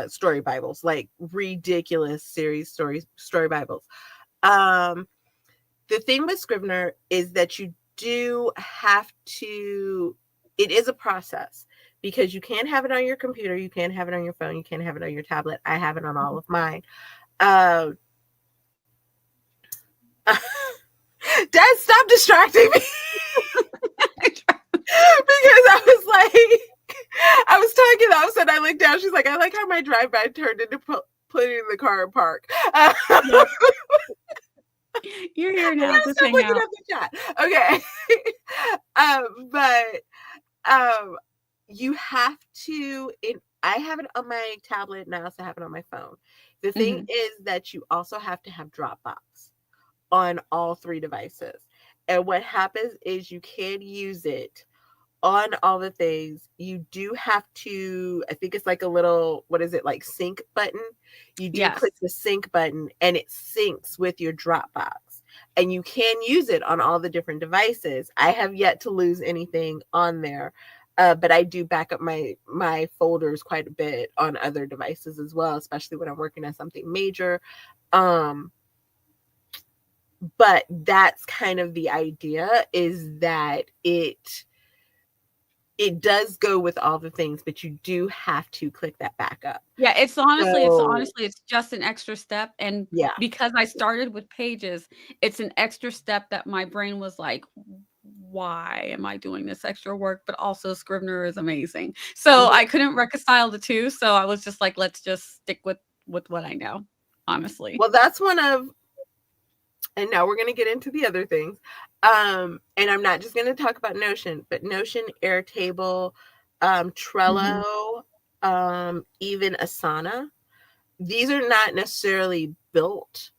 story Bibles, like ridiculous series story Bibles. Um, the thing with Scrivener is that you do have to. It is a process because you can't have it on your computer, you can't have it on your phone, you can't have it on your tablet. I have it on all of mine. Um, Dad, stop distracting me. Because I was like, I was talking, all of a sudden I looked down. She's like, I like how my drive-by turned into putting the car in park. Yep. You're here I now. gotta Just stop hang looking out. at the chat. Okay. But um, you have to. I have it on my tablet, and I also have it on my phone. The thing Mhm. is that you also have to have Dropbox on all 3 devices. And what happens is you can use it on all the things. You do have to, I think it's like a little, what is it, like sync button? You do Yes. click the sync button and it syncs with your Dropbox. And you can use it on all the different devices. I have yet to lose anything on there. But I do back up my folders quite a bit on other devices as well, especially when I'm working on something major. Um, but that's kind of the idea, is that it does go with all the things, but you do have to click that back up. Yeah, So it's just an extra step, and yeah. because I started with Pages, it's an extra step that my brain was like, "Why am I doing this extra work?" But also Scrivener is amazing. So Mhm. I couldn't reconcile the 2, so I was just like, "Let's just stick with what I know," honestly. Well, that's one of, and now we're going to get into the other things. And I'm not just going to talk about Notion, but Notion, Airtable, Mhm. Trello, even Asana. These are not necessarily built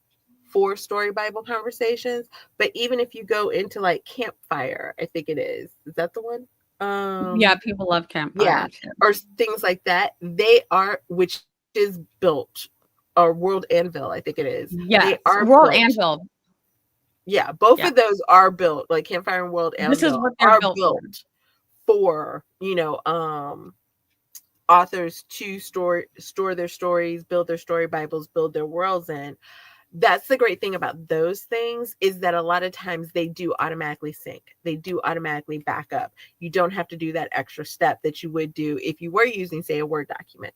for story Bible conversations. But even if you go into like Campfire, I think it is that the one? Yeah, people love Yeah, campfires. Yeah. or things like that. They are, which is built, or World Anvil, I think it is. They Yes, are World built. Anvil. Yeah, both Yeah, of those are built. Like Campfire and World this is Anvil what they're are built for. built for, authors to store their stories, build their story Bibles, build their worlds in. That's the great thing about those things, is that a lot of times they do automatically sync. They do automatically back up. You don't have to do that extra step that you would do if you were using, say, a Word document,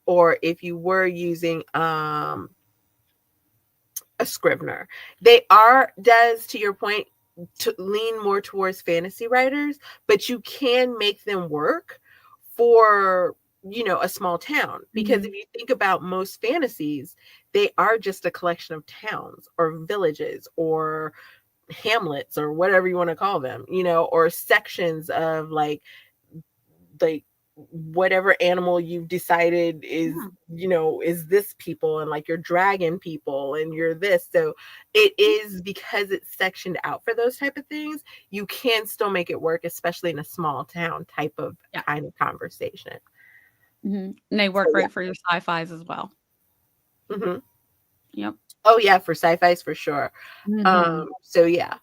or if you were using a Scrivener. They are, does, to your point, to lean more towards fantasy writers, but you can make them work for, a small town. Because if Mhm. you think about most fantasies, they are just a collection of towns or villages or hamlets or whatever you want to call them, or sections of like whatever animal you've decided is, Yeah. is this people, and like your dragon people and you're this. So it is, because it's sectioned out for those type of things, you can still make it work, especially in a small town type of Yeah. kind of conversation. And they So work yeah. great for your sci-fis as well. Hmm. Yep. Oh yeah, for sci-fis for sure. Mhm. So yeah.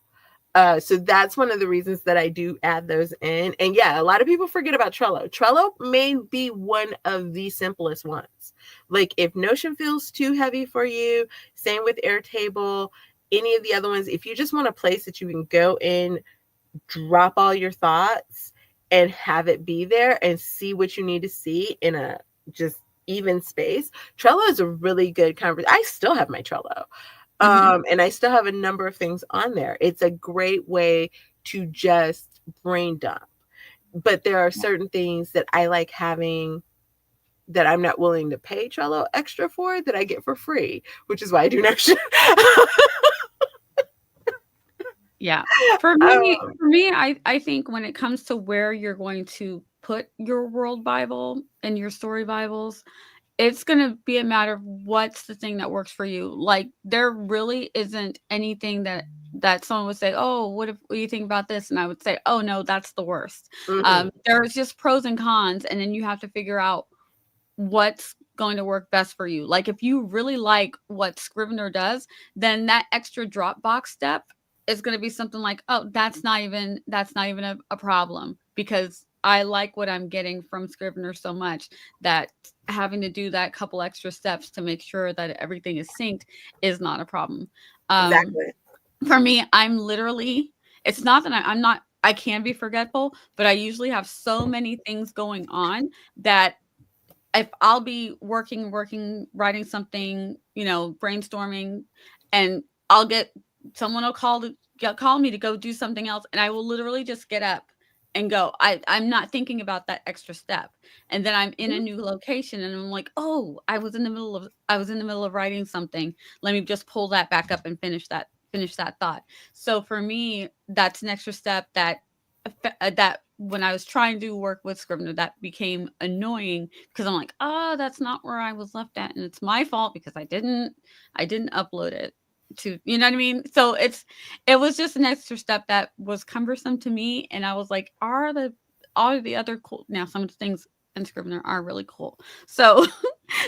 So that's one of the reasons that I do add those in. And yeah, a lot of people forget about Trello. Trello may be one of the simplest ones. Like if Notion feels too heavy for you, same with Airtable, any of the other ones, if you just want a place that you can go in, drop all your thoughts and have it be there and see what you need to see in a just even space, Trello is a really good conversation. I still have my Trello. Mhm. And I still have a number of things on there. It's a great way to just brain dump. But there are certain things that I like having that I'm not willing to pay Trello extra for, that I get for free, which is why I do Notion. Yeah. um, For me, I think when it comes to where you're going to put your world Bible and your story Bibles, it's gonna be a matter of what's the thing that works for you. Like, there really isn't anything that someone would say, "Oh, what do you think about this?" And I would say, "Oh, no, that's the worst." mhm, There's just pros and cons, and then you have to figure out what's going to work best for you. Like if you really like what Scrivener does, then that extra Dropbox step is going to be something like, oh, that's not even a problem because I like what I'm getting from Scrivener so much that having to do that couple extra steps to make sure that everything is synced is not a problem. Um, exactly. for me, I'm literally, it's not that I'm not, I can be forgetful, but I usually have so many things going on that if I'll be working, writing something, brainstorming, and I'll get someone will call me to go do something else, and I will literally just get up and go. I'm not thinking about that extra step, and then I'm in a Mhm. new location, and I'm like, oh, I was in the middle of writing something. Let me just pull that back up and finish that thought. So for me, that's an extra step that when I was trying to work with Scrivener, that became annoying because I'm like, oh, that's not where I was left at, and it's my fault because I didn't upload it to, you know what I mean? So it was just an extra step that was cumbersome to me, and I was like, are the other cool now? Some of the things in Scrivener are really cool, so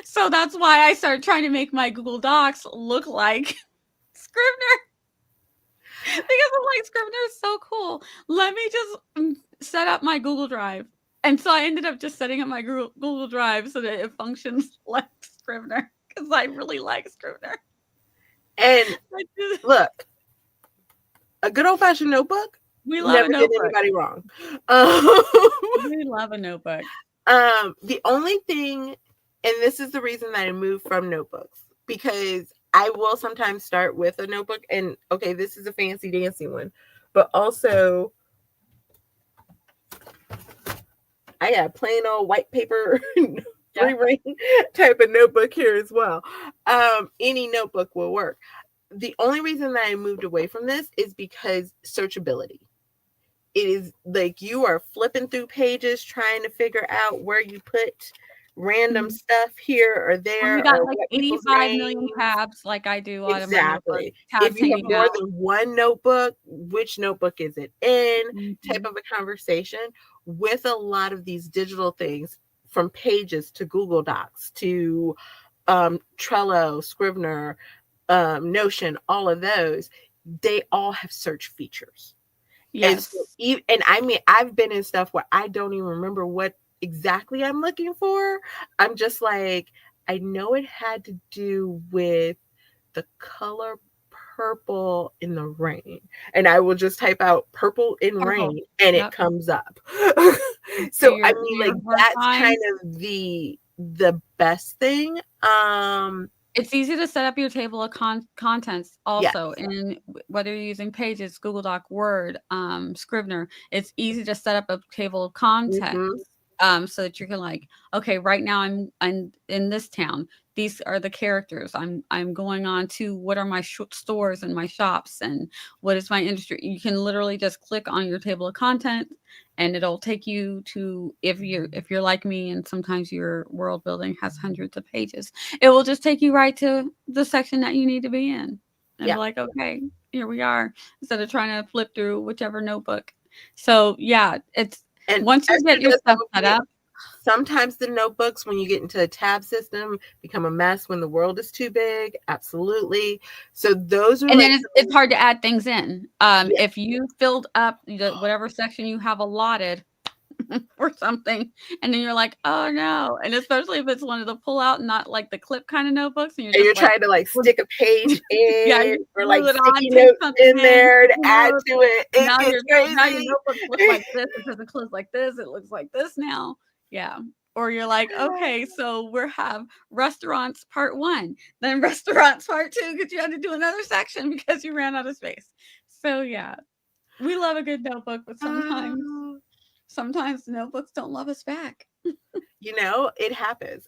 so that's why I started trying to make my Google Docs look like Scrivener because I'm like, Scrivener is so cool. Let me just set up my Google Drive. And so I ended up just setting up my Google Drive so that it functions like Scrivener because I really like Scrivener. And I just- look, a good old fashioned notebook we love a never did notebook. anybody wrong. Um, We love a notebook. the only thing, and this is the reason that I moved from notebooks, because I will sometimes start with a notebook, and okay, this is a fancy dancy one, but also I got a plain old white paper Yeah. three ring type of notebook here as well. Any notebook will work. The only reason that I moved away from this is because searchability. It is like you are flipping through pages trying to figure out where you put random Mhm. stuff here or When you there got or like what people's 85 million names. tabs like I do out of my notebook, Exactly. If tabs you have hanging more out. than one notebook, which notebook is it in? Type Mhm. of a conversation with a lot of these digital things, from Pages to Google Docs to Trello, Scrivener, Notion, all of those, they all have search features. And so, Yes. and I mean, I've been in stuff where I don't even remember what exactly I'm looking for. I'm just like, I know it had to do with the color purple in the rain. And I will just type out purple in Purple. rain and it Yep. comes up. Do So I your mean, like, word that's kind finds. of the best thing. It's easy to set up your table of contents Yes. also in whether you're using Pages, Google Doc, Word, Scrivener. It's easy to set up a table of content, Hmm. so that you can like, okay, right now I'm in this town. These are the characters. I'm going on to what are my stores and my shops and what is my industry. You can literally just click on your table of content and it'll take you to, if you're like me and sometimes your world building has hundreds of pages, it will just take you right to the section that you need to be in and Yeah. be like, okay, here we are, instead of trying to flip through whichever notebook. So yeah, it's And once you Esther get your does stuff help set me. up. Sometimes the notebooks, when you get into a tab system, become a mess when the world is too big. Absolutely. So those are And like then it's some, hard to add things in. yeah. If you filled up whatever section you have allotted or something, and then you're like, "Oh, no." And especially if it's one of the pull out, not like the clip kind of notebooks, and you're And just you're like, trying to like "Well," stick a page yeah, in you or glue like it on, sticky take notes something in in, there to sticky add notes. to it. It Now gets your crazy. notebooks look like this because it closed like this, it looks like this now. Yeah. Or you're like, "Okay, so we have restaurants part 1, then restaurants part 2, because you had to do another section because you ran out of space." So, yeah, we love a good notebook, but Oh. sometimes the notebooks don't love us back. It happens.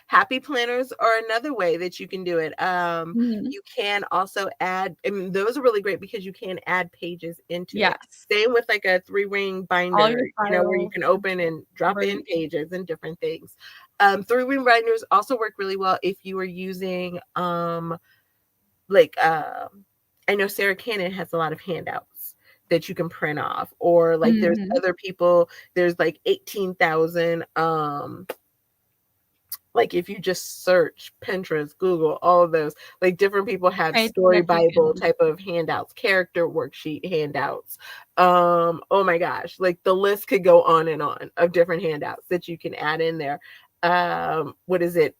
Happy planners are another way that you can do it. Mhm. You can also add, I mean, those are really great because you can add pages into it. Yes. Same with like a 3-ring All binder, your where you files, can open and drop in right. pages and different things. 3-ring binders also work really well if you are using like I know Sarah Cannon has a lot of handouts that you can print off, or like there's Mhm. other people, there's like 18,000 like if you just search Pinterest, Google, all of those, like different people have Pages story that you Bible can. type of handouts, character worksheet handouts. Oh my gosh, like the list could go on and on of different handouts that you can add in there. What is it?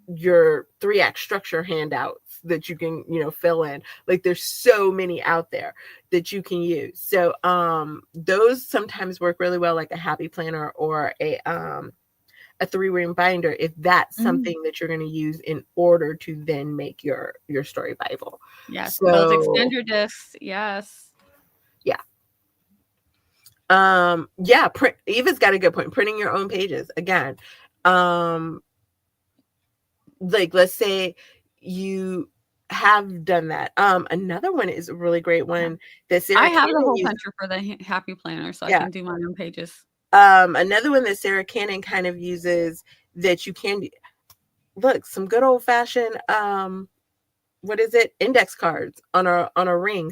Your 3-act structure handouts that you can, fill in. Like there's so many out there that you can use. So those sometimes work really well, like a happy planner or a 3-ring binder, if that's Mm, something that you're going to use in order to then make your story Bible. yes, those So extender discs, yes. yeah. Yeah, Eva's got a good point. Printing your own pages again. Um like let's say you have done that. Another one is a really great Yeah. one that I Sarah have the Cannon hole uses. puncher for the happy planner, so I Yeah. can do my own pages. Another one that Sarah Cannon kind of uses that you can look, some good old fashioned what is it, index cards on a ring.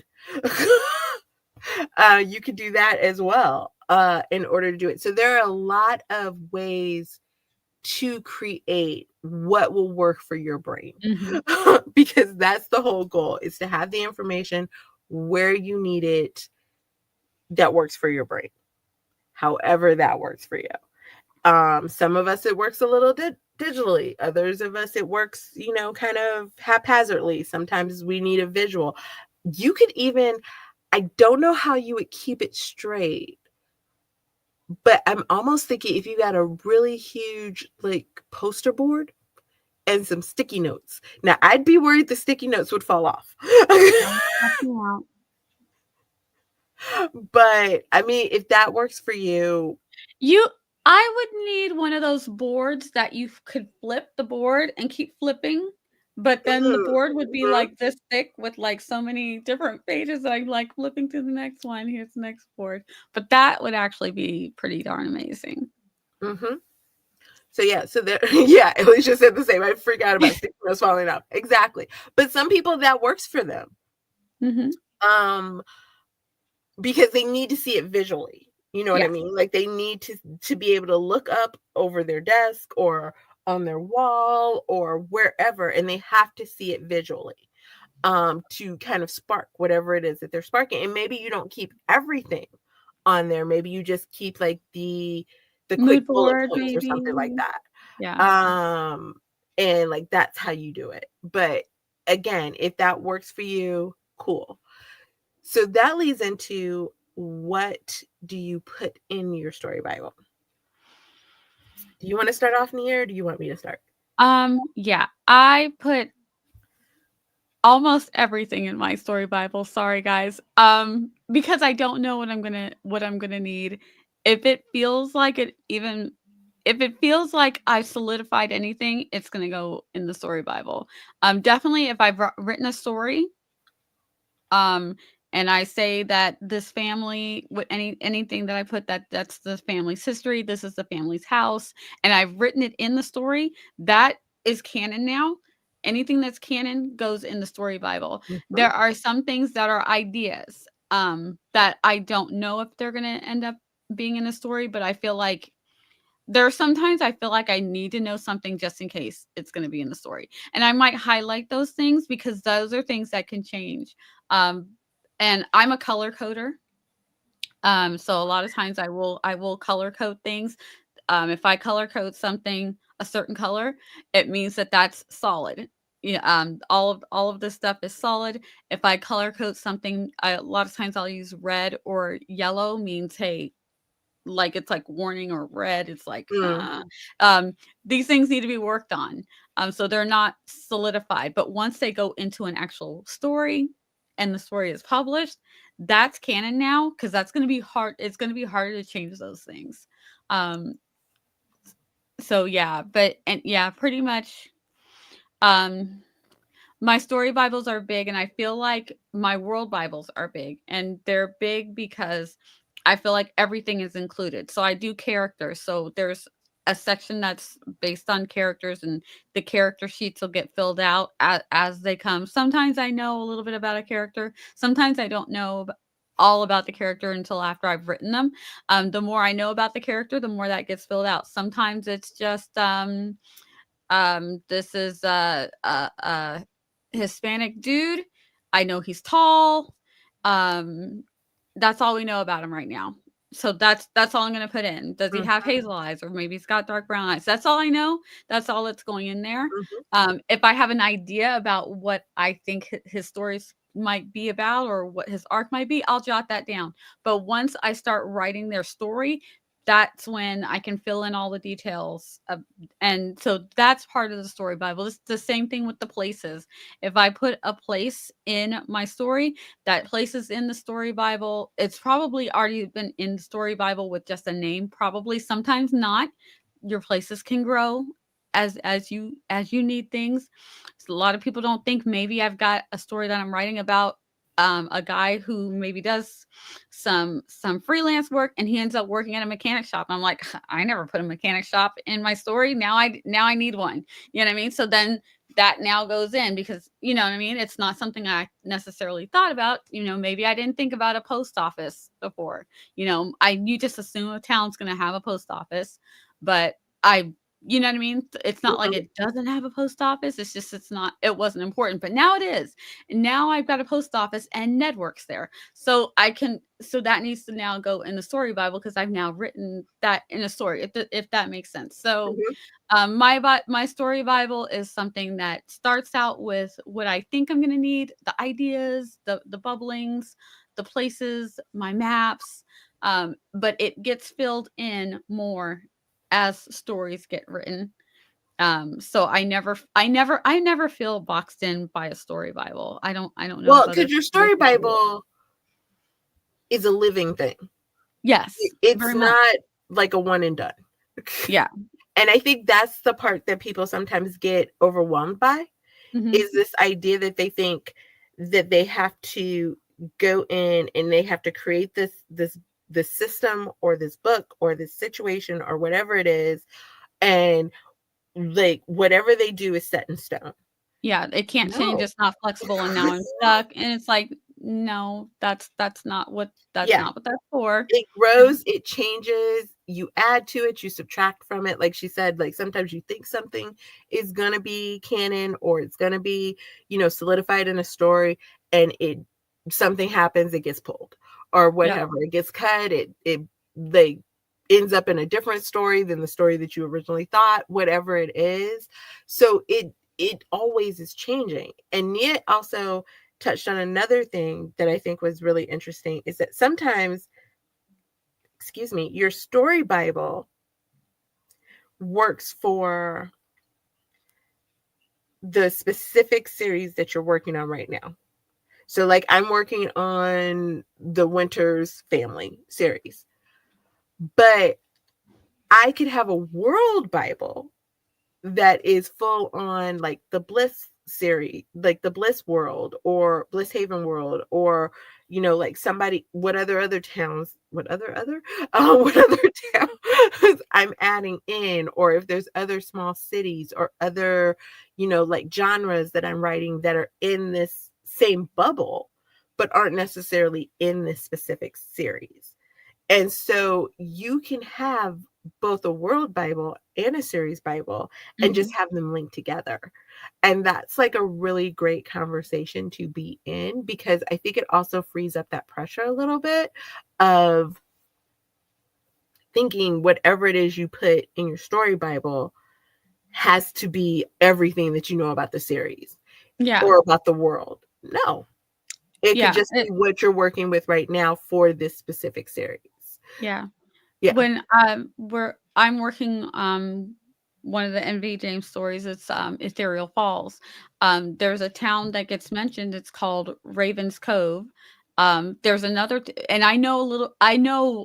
You could do that as well in order to do it. So there are a lot of ways to create what will work for your brain. Mhm. Because that's the whole goal, is to have the information where you need it that works for your brain, however that works for you. Some of us it works a little digitally, others of us it works, kind of haphazardly. Sometimes we need a visual. You could even, I don't know how you would keep it straight, but I'm almost thinking if you got a really huge like poster board and some sticky notes. Now, I'd be worried the sticky notes would fall off. That would help me out. But I mean, if that works for you. You I would need one of those boards that you could flip the board and keep flipping, but then the board would be Mhm, like this thick with like so many different pages that I'm like flipping to the next one. Here's the next board. But that would actually be pretty darn amazing. mhm. So yeah, so there, yeah, Alicia said the same. I freak out about sticky notes falling off. Exactly. But some people that works for them. Mm-hmm. Um, because they need to see it visually. You know what I Yes. mean? Like they need to be able to look up over their desk or on their wall or wherever, and they have to see it visually to kind of spark whatever it is that they're sparking. And maybe you don't keep everything on there. Maybe you just keep like the Mood quick bullet board, points or something like maybe. that. Yeah. And like that's how you do it. But again, if that works for you, cool. So that leads into, what do you put in your story Bible? Do you want to start off, Nia, or do you want me to start? Yeah, I put almost everything in my story Bible. Sorry, guys. Because I don't know what I'm gonna need. If it feels like it even if it feels like I've solidified anything, it's gonna go in the story Bible. Definitely if I've written a story, um, and I say that this family, with anything that I put, that's the family's history, this is the family's house, and I've written it in the story, that is canon now. Anything that's canon goes in the story Bible. Mhm. There are some things that are ideas, that I don't know if they're gonna end up being in a story, but I feel like there are sometimes I feel like I need to know something just in case it's going to be in the story. And I might highlight those things because those are things that can change. Um, and I'm a color coder. So a lot of times I will color code things. If I color code something a certain color, it means that that's solid. Yeah, all of this stuff is solid. If I color code something, a lot of times I'll use red or yellow, means hey, like it's like warning, or red, it's like Mm. um these things need to be worked on, so they're not solidified, but once they go into an actual story and the story is published, that's canon now, because that's going to be hard, it's going to be harder to change those things. um so yeah, but and yeah, pretty much. um my story Bibles are big, and I feel like my world Bibles are big. And they're big because I feel like everything is included. So I do characters. So there's a section that's based on characters, and the character sheets will get filled out as they come. Sometimes I know a little bit about a character. Sometimes I don't know all about the character until after I've written them. The more I know about the character, the more that gets filled out. Sometimes it's just this is a Hispanic dude. I know he's tall. Um, that's all we know about him right now. So that's all I'm gonna put in. Does he have Mhm. hazel eyes, or maybe he's got dark brown eyes? That's all I know. That's all that's going in there. Mhm. If I have an idea about what I think his stories might be about, or what his arc might be, I'll jot that down. But once I start writing their story, that's when I can fill in all the details. And so that's part of the story Bible. It's the same thing with the places. If I put a place in my story, that place is in the story Bible. It's probably already been in the story Bible with just a name, probably, sometimes not. Your places can grow as you need things. So a lot of people don't think maybe I've got a story that I'm writing about a guy who maybe does some freelance work, and he ends up working at a mechanic shop. I'm like, I never put a mechanic shop in my story. Now I need one. You know what I mean? So then that now goes in, because you know what I mean, it's not something I necessarily thought about. Maybe I didn't think about a post office before. You just assume a town's going to have a post office, but I you know what I mean? It's not like Mhm. it doesn't have a post office. It's just it wasn't important. But now it is. And now I've got a post office, and Ned works there. So that needs to now go in the story Bible, because I've now written that in a story, if that makes sense. So Mhm. my story Bible is something that starts out with what I think I'm gonna need, the ideas, the bubblings, the places, my maps. But it gets filled in more as stories get written. So I never feel boxed in by a story Bible. I don't know Well, if because other your other story people do. Bible is a living thing. Yes, It's very much. not like a one and done. Yeah. And I think that's the part that people sometimes get overwhelmed by, Mhm. is this idea that they think that they have to go in and they have to create this system or this book or this situation or whatever it is, and like whatever they do is set in stone. Yeah, it can't change, No. it's not flexible, and now I'm stuck, and it's like, "No, that's Yeah. not what that's for." It grows, it changes, you add to it, you subtract from it. Like she said, like sometimes you think something is gonna be canon or it's gonna be, solidified in a story, and it something happens, it gets pulled or Yep, whatever. It gets cut, it like ends up in a different story than the story that you originally thought, whatever it is. So it always is changing. And Nia also touched on another thing that I think was really interesting is that sometimes, excuse me, your story Bible works for the specific series that you're working on right now. So, like, I'm working on the Winters Family series, but I could have a world Bible that is full on like the Bliss series, like the Bliss world or Bliss Haven world, or like somebody, what other towns, what other towns I'm adding in, or if there's other small cities or other, like genres that I'm writing that are in this same bubble, but aren't necessarily in this specific series. And so you can have both a world Bible and a series Bible and just mhm. have them linked together. And that's like a really great conversation to be in, because I think it also frees up that pressure a little bit of thinking whatever it is you put in your story Bible has to be everything that you know about the series Yeah, or about the world. No, it could yeah, just be what you're working with right now for this specific series. yeah. Yeah. When, I'm working, one of the NV James stories, it's, Ethereal Falls. There's a town that gets mentioned, it's called Ravens Cove. There's another t and I know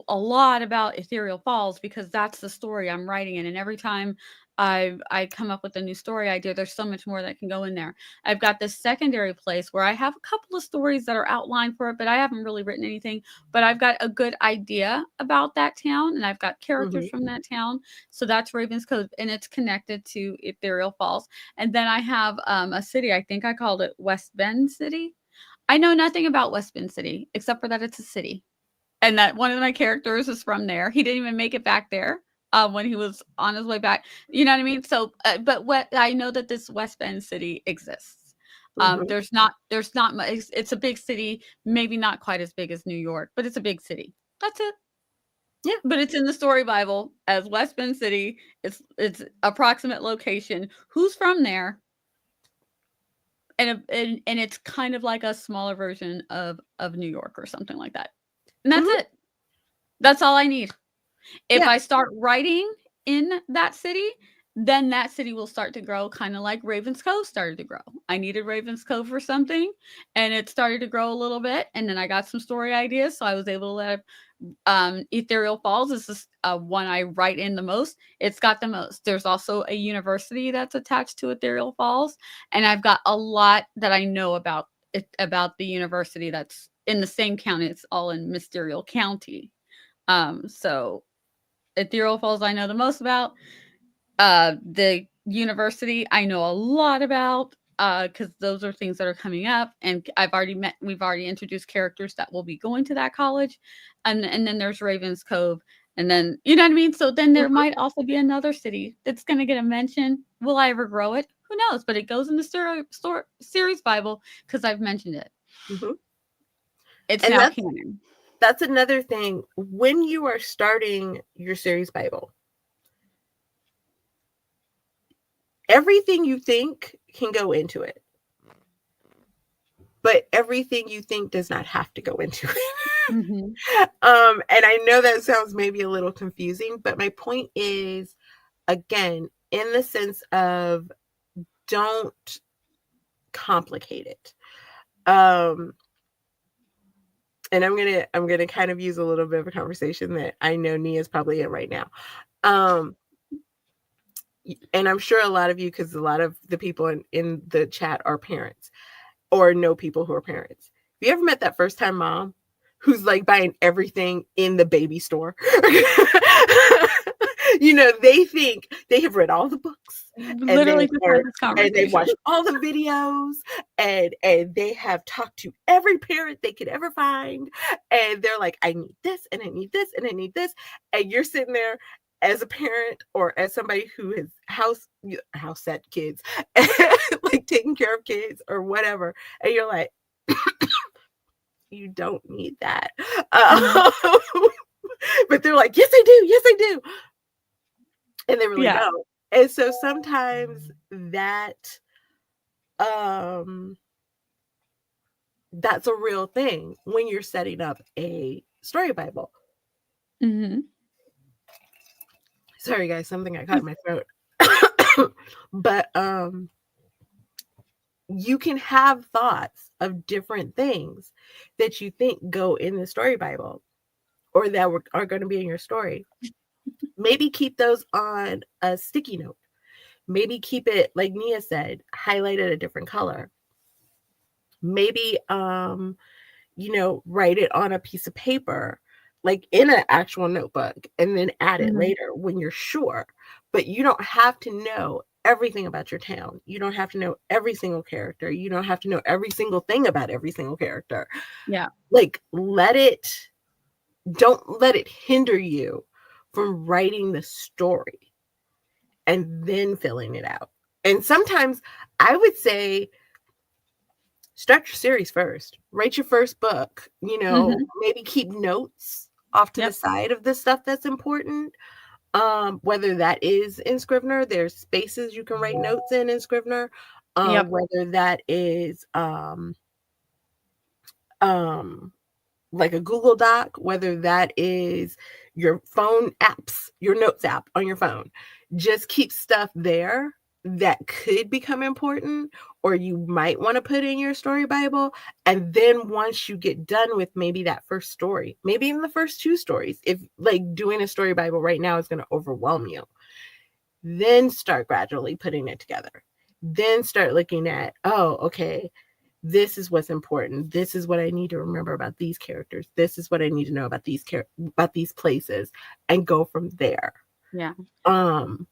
a lot about Ethereal Falls because that's the story I'm writing in, and every time I come up with a new story idea, there's so much more that can go in there. I've got this secondary place where I have a couple of stories that are outlined for it, but I haven't really written anything, but I've got a good idea about that town and I've got characters Mhm. from that town. So that's Ravens Cove and it's connected to Ethereal Falls. And then I have a city, I think I called it West Bend City. I know nothing about West Bend City except for that it's a city and that one of my characters is from there. He didn't even make it back there when he was on his way back. You know what I mean? So, but what I know that this West Bend city exists. Mhm. There's not much. It's a big city, maybe not quite as big as New York, but it's a big city. That's it. Yeah. But it's in the story Bible as West Bend City. It's approximate location. Who's from there? And it's kind of like a smaller version of New York or something like that. And that's Mhm. it. That's all I need. If Yeah. I start writing in that city, then that city will start to grow kind of like Ravens Cove started to grow. I needed Ravens Cove for something and it started to grow a little bit. And then I got some story ideas. So I was able to let Ethereal Falls is this one I write in the most. It's got the most. There's also a university that's attached to Ethereal Falls. And I've got a lot that I know about it, about the university that's in the same county. It's all in Mysterial County. So Ethereal Falls I know the most about. The university I know a lot about because those are things that are coming up, and we've already introduced characters that will be going to that college, and then there's Ravens Cove, and then you know what I mean. So then there Mhm. might also be another city that's going to get a mention. Will I ever grow it? Who knows? But it goes in the series Bible because I've mentioned it. Mhm. It's And now that's canon. that's another thing. When you are starting your series Bible, everything you think can go into it, but everything you think does not have to go into it. Hmm. And I know that sounds maybe a little confusing, but my point is, again, in the sense of don't complicate it. Um, and I'm gonna kind of use a little bit of a conversation that I know Nia's probably in right now. Um, and I'm sure a lot of you, because a lot of the people in the chat are parents or know people who are parents. Have you ever met that first time mom who's like buying everything in the baby store? They think they have read all the books, and Literally just had this they've conversation. watched all the videos, and they have talked to every parent they could ever find, and they're like, I need this, and I need this, and I need this, and you're sitting there as a parent or as somebody who has house set kids, like taking care of kids or whatever, and you're like, you don't need that. Mhm. But they're like, yes, I do. Yes, I do. And they really Yeah. don't. And so sometimes um that's a real thing when you're setting up a story Bible. Mhm. Sorry guys, something I caught in my throat. But you can have thoughts of different things that you think go in the story Bible or that are going to be in your story. Maybe keep those on a sticky note. Maybe keep it, like Nia said, highlighted a different color. Maybe write it on a piece of paper, like in an actual notebook, and then add it Mhm. later when you're sure. But you don't have to know everything about your town. You don't have to know every single character. You don't have to know every single thing about every single character. Yeah. Like, don't let it hinder you from writing the story and then filling it out. And sometimes I would say start your series first. Write your first book, Mhm. maybe keep notes off to the Yep. side of the stuff that's important. Whether that is in Scrivener, there's spaces you can write notes in Scrivener. Yep. Whether that is um like a Google Doc, whether that is your phone apps, your notes app on your phone. Just keep stuff there that could become important or you might want to put in your story Bible. And then once you get done with maybe that first story, maybe even the first two stories, if like doing a story Bible right now is going to overwhelm you, then start gradually putting it together. Then start looking at, oh, okay, this is what's important. This is what I need to remember about these characters. This is what I need to know about these places, and go from there. Yeah. Um,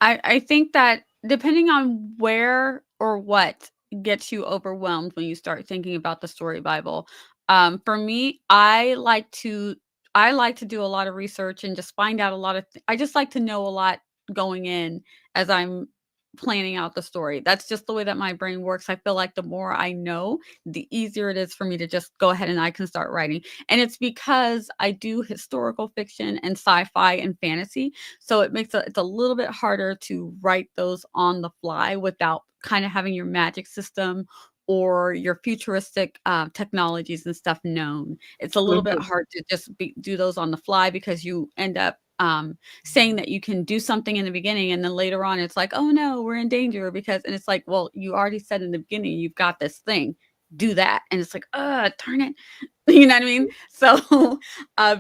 I think that depending on where or what gets you overwhelmed when you start thinking about the story Bible. For me, I like to do a lot of research and just find out a lot of I just like to know a lot going in as I'm planning out the story. That's just the way that my brain works. I feel like the more I know, the easier it is for me to just go ahead and I can start writing. And it's because I do historical fiction and sci-fi and fantasy, so it's a little bit harder to write those on the fly without kind of having your magic system or your futuristic technologies and stuff known. It's a little bit mhm, hard to just do those on the fly because you end up saying that you can do something in the beginning and then later on it's like, oh no, we're in danger and it's like, well, you already said in the beginning you've got this thing, do that, and it's like, darn it. You know what I mean? So,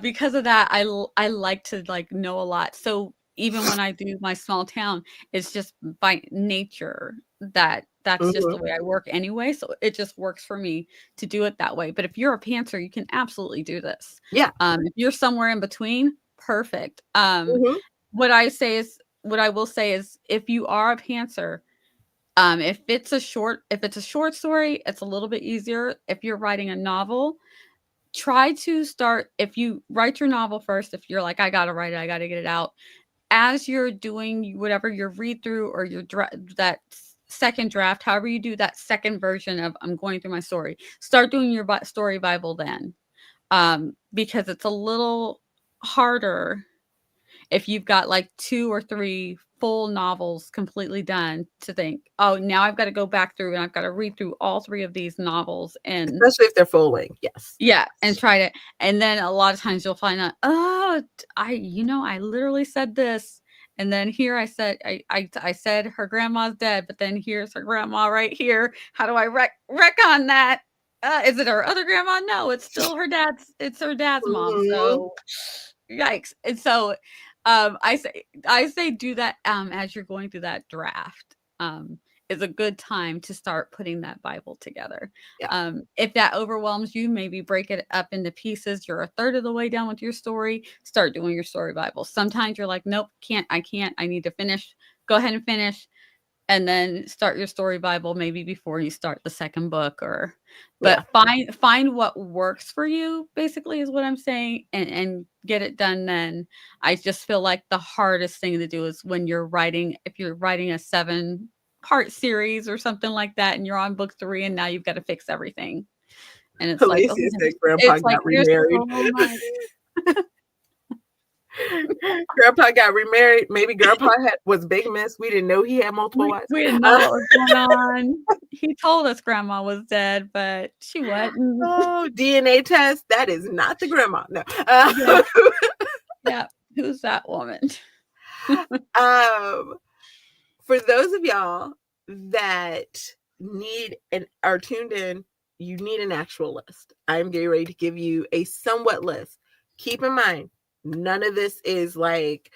because of that, I like to, like, know a lot. So, even when I do my small town, it's just by nature that that's just the mhm. way I work anyway, so it just works for me to do it that way. But if you're a pantser, you can absolutely do this. Yeah. If you're somewhere in between, perfect. Mhm, What I will say is if you are a pantser, if it's a short story, it's a little bit easier. If you're writing a novel, try to start if you write your novel first, if you're like, "I gotta write it, I gotta get it out." As you're doing whatever your read through or your second draft, however you do that second version of I'm going through my story, start doing your story Bible then, because it's a little harder if you've got like 2 or 3 full novels completely done to think, "Oh, now I've gotta go back through and I've gotta read through all 3 of these novels and." especially if they're full length, yes. Yeah, and try to and then a lot of times you'll find out, "Oh, I literally said this, and then here I said her grandma's dead, but then here's her grandma right here. How do I wreck on that? Is it her other grandma? No, it's her dad's mom, Mhm, so yikes." And so, I say do that, as you're going through that draft. is a good time to start putting that Bible together. Yeah. If that overwhelms you, maybe break it up into pieces. You're a third of the way down with your story. Start doing your story Bible. Sometimes you're like, nope, can't. I need to finish. Go ahead and finish, and then start your story Bible maybe before you start the second book. Or Yeah. but find what works for you, basically, is what I'm saying, and get it done then. I just feel like the hardest thing to do is when you're writing, if you're writing a 7-part series or something like that, and you're on book 3 and now you've got to fix everything. And it's like, oh, Alicia said Grandpa it's like got there's remarried. so much. Grandpa got remarried. Maybe Grandpa was bigamous. We didn't know he had multiple wives. We didn't know what was going on. He told us grandma was dead, but she wasn't. Oh, DNA test. That is not the grandma. No. Yeah. Yeah. Who's that woman? For those of y'all that need and are tuned in, you need an actual list. I'm getting ready to give you a somewhat list. Keep in mind, none of this is like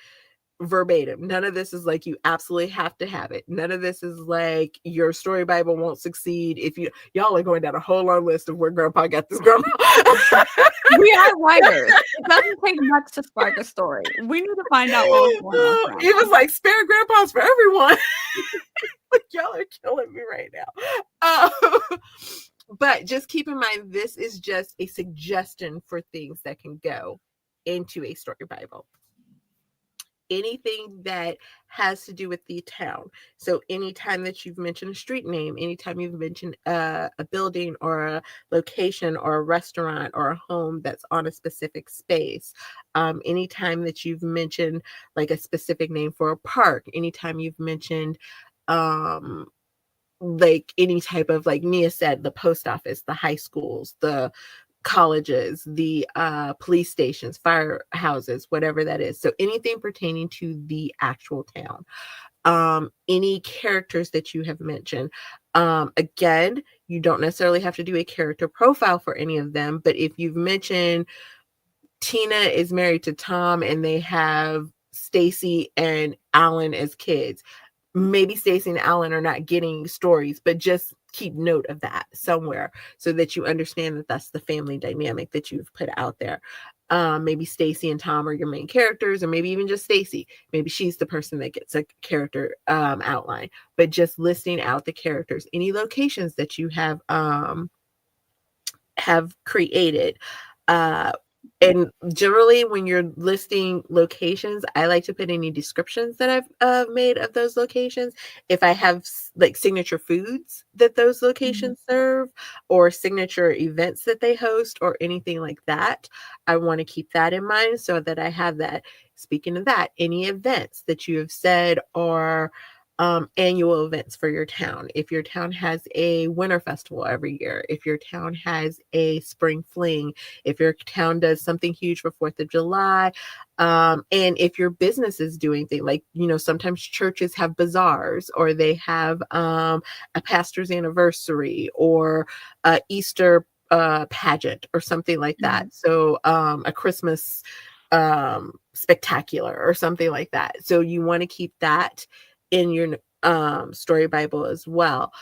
verbatim. None of this is like you absolutely have to have it. None of this is like your story Bible won't succeed if y'all are going down a whole long list of where Grandpa got this grandma. We are writers. It doesn't take much to spark a story. We need to find out what was going on. It was like spare grandpas for everyone. Y'all are killing me right now. But just keep in mind, this is just a suggestion for things that can go into a story Bible. Anything that has to do with the town. So anytime that you've mentioned a street name, anytime you've mentioned a building or a location or a restaurant or a home that's on a specific space, anytime that you've mentioned like a specific name for a park, anytime you've mentioned like any type of, like Nia said, the post office, the high schools, the colleges, the police stations, firehouses, whatever that is. So anything pertaining to the actual town. Any characters that you have mentioned. Again, you don't necessarily have to do a character profile for any of them, but if you've mentioned Tina is married to Tom and they have Stacy and Alan as kids, maybe Stacy and Alan are not getting stories, but just keep note of that somewhere so that you understand that that's the family dynamic that you've put out there. Maybe Stacy and Tom are your main characters, or maybe even just Stacy. Maybe she's the person that gets a character outline, but just listing out the characters, any locations that you have created. And generally, when you're listing locations, I like to put any descriptions that I've made of those locations. If I have like signature foods that those locations serve, or signature events that they host, or anything like that, I want to keep that in mind so that I have that. Speaking of that, any events that you have said are annual events for your town. If your town has a winter festival every year, if your town has a spring fling, if your town does something huge for 4th of July, and if your business is doing things like, sometimes churches have bazaars, or they have a pastor's anniversary, or a Easter pageant, or something like that. So a Christmas spectacular or something like that. So you want to keep that in your story Bible as well.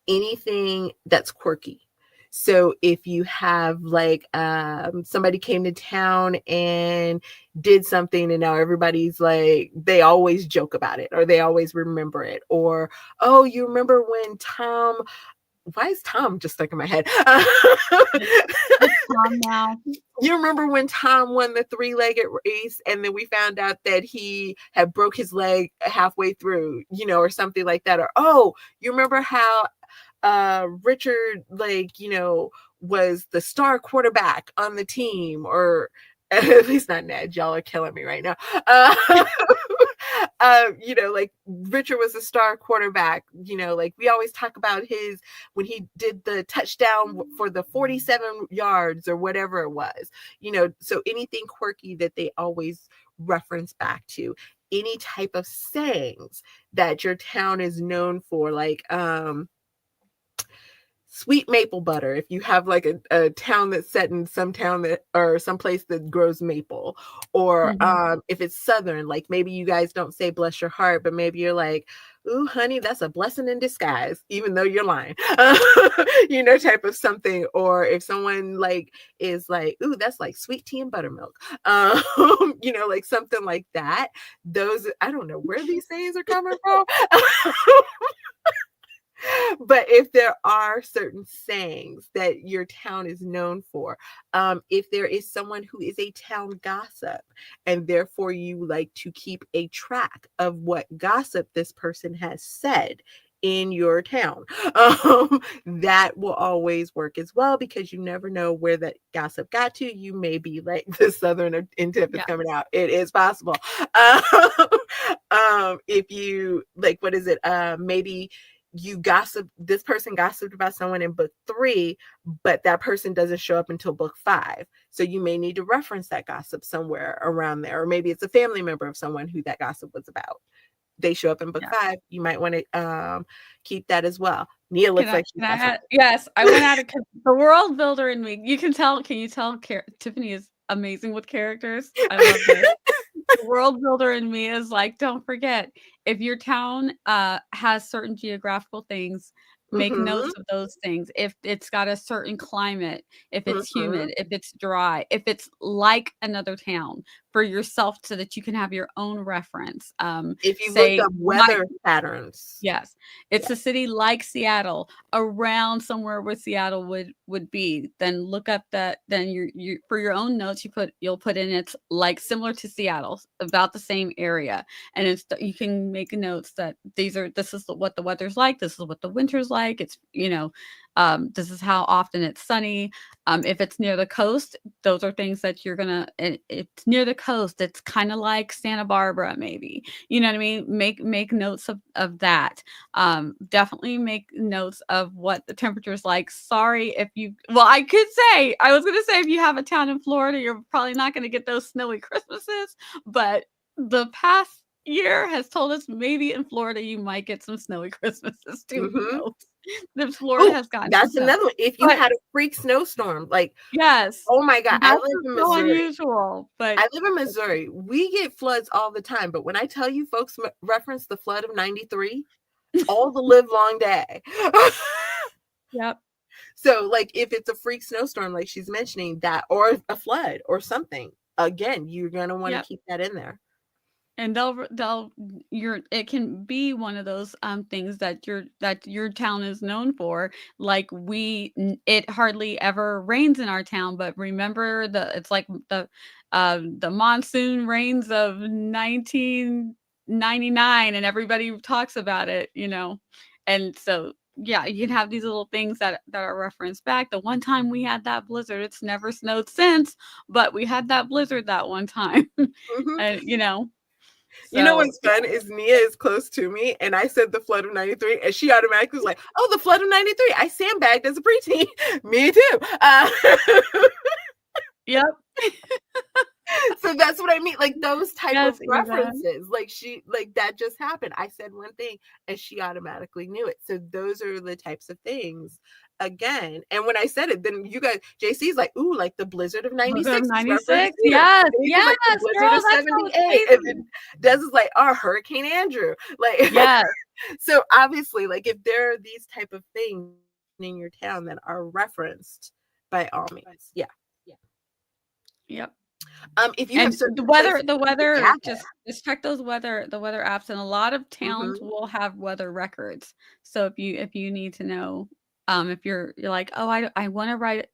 Anything that's quirky. So if you have like somebody came to town and did something, and now everybody's like, they always joke about it, or they always remember it, or, oh, you remember when Tom, why is Tom just stuck in my head? It's Tom now. You remember when Tom won the 3-legged race, and then we found out that he had broke his leg halfway through, or something like that. Or, oh, you remember how Richard, was the star quarterback on the team, or at least not Ned. Y'all are killing me right now. Like Richard was a star quarterback, like we always talk about when he did the touchdown for the 47 yards or whatever it was, so anything quirky that they always reference back to, any type of sayings that your town is known for, like, sweet maple butter. If you have like a town that's set in some town that, or some place that grows maple, or if it's Southern, like maybe you guys don't say bless your heart, but maybe you're like, ooh, honey, that's a blessing in disguise, even though you're lying, type of something. Or if someone like is like, ooh, that's like sweet tea and buttermilk, like something like that. Those, I don't know where these sayings are coming from. But if there are certain sayings that your town is known for, if there is someone who is a town gossip, and therefore you like to keep a track of what gossip this person has said in your town, that will always work as well, because you never know where that gossip got to. You may be like the southern intip is Yeah. coming out. It is possible. If you like, what is it? Maybe this person gossiped about someone in book 3, but that person doesn't show up until book 5. So you may need to reference that gossip somewhere around there. Or maybe it's a family member of someone who that gossip was about. They show up in book Yeah. 5. You might want to keep that as well. Nia Can looks I like she's can I got something. add yes, I went at it 'cause the world builder in me, you can tell Tiffany is amazing with characters. I love this. The world builder in me is like, don't forget, if your town has certain geographical things, make Mm-hmm. notes of those things. If it's got a certain climate, if it's Mm-hmm. humid, if it's dry, if it's like another town for yourself so that you can have your own reference. If you've looked Say up my weather patterns. Yes. It's Yeah. a city like Seattle, around somewhere where Seattle would be. Then look up that then you for your own notes, you'll put in it's like similar to Seattle, about the same area. And it's you can make notes that this is what the weather's like, this is what the winter's like. This is how often it's sunny. If it's near the coast, those are things that it's near the coast. It's kind of like Santa Barbara, maybe. You know what I mean? Make notes of that. Definitely make notes of what the temperature is like. Sorry if you well, I was gonna say if you have a town in Florida, you're probably not gonna get those snowy Christmases, but the past year has told us maybe in Florida you might get some snowy Christmases too. Who Mm-hmm. knows? Then Florida Oh, has gotten some that's snow. another one. If you But had a freak snowstorm, like, yes, oh my God, I that's live just in so Missouri. unusual. But I live in Missouri. We get floods all the time, but when I tell you folks reference the flood of 93 all the live long day. yep, So like if it's a freak snowstorm like she's mentioning that, or a flood or something, again, you're going to want to yep. keep that in there. And they'll it can be one of those things that your town is known for. Like it hardly ever rains in our town, but remember it's like the monsoon rains of 1999, and everybody talks about it. And so yeah, you can have these little things that are referenced back. The one time we had that blizzard, it's never snowed since, but we had that blizzard that one time. Mm-hmm. And. You know So, what's fun is Nia is close to me, and I said the flood of 93, and she automatically was like, oh, the flood of 93. I sandbagged as a preteen. Me too. yep. So that's what I mean. Like those type of Yes, Eva. references. Like that just happened. I said one thing and she automatically knew it. So those are the types of things again. And when I said it, then you guys, JC's like, ooh, like the blizzard of Was it 96 is referenced 96? here. Yes, Denise is yes, like the blizzard girl, of that's so 78. And crazy. then Des is like, oh, Hurricane Andrew. Like Yes, so obviously, like if there are these type of things in your town that are referenced, by all means. Yeah. yep. If you have And certain places the to weather, gather. just check the weather apps, and a lot of towns Mm-hmm. will have weather records. So if you need to know, if you're like, "Oh, I wanna write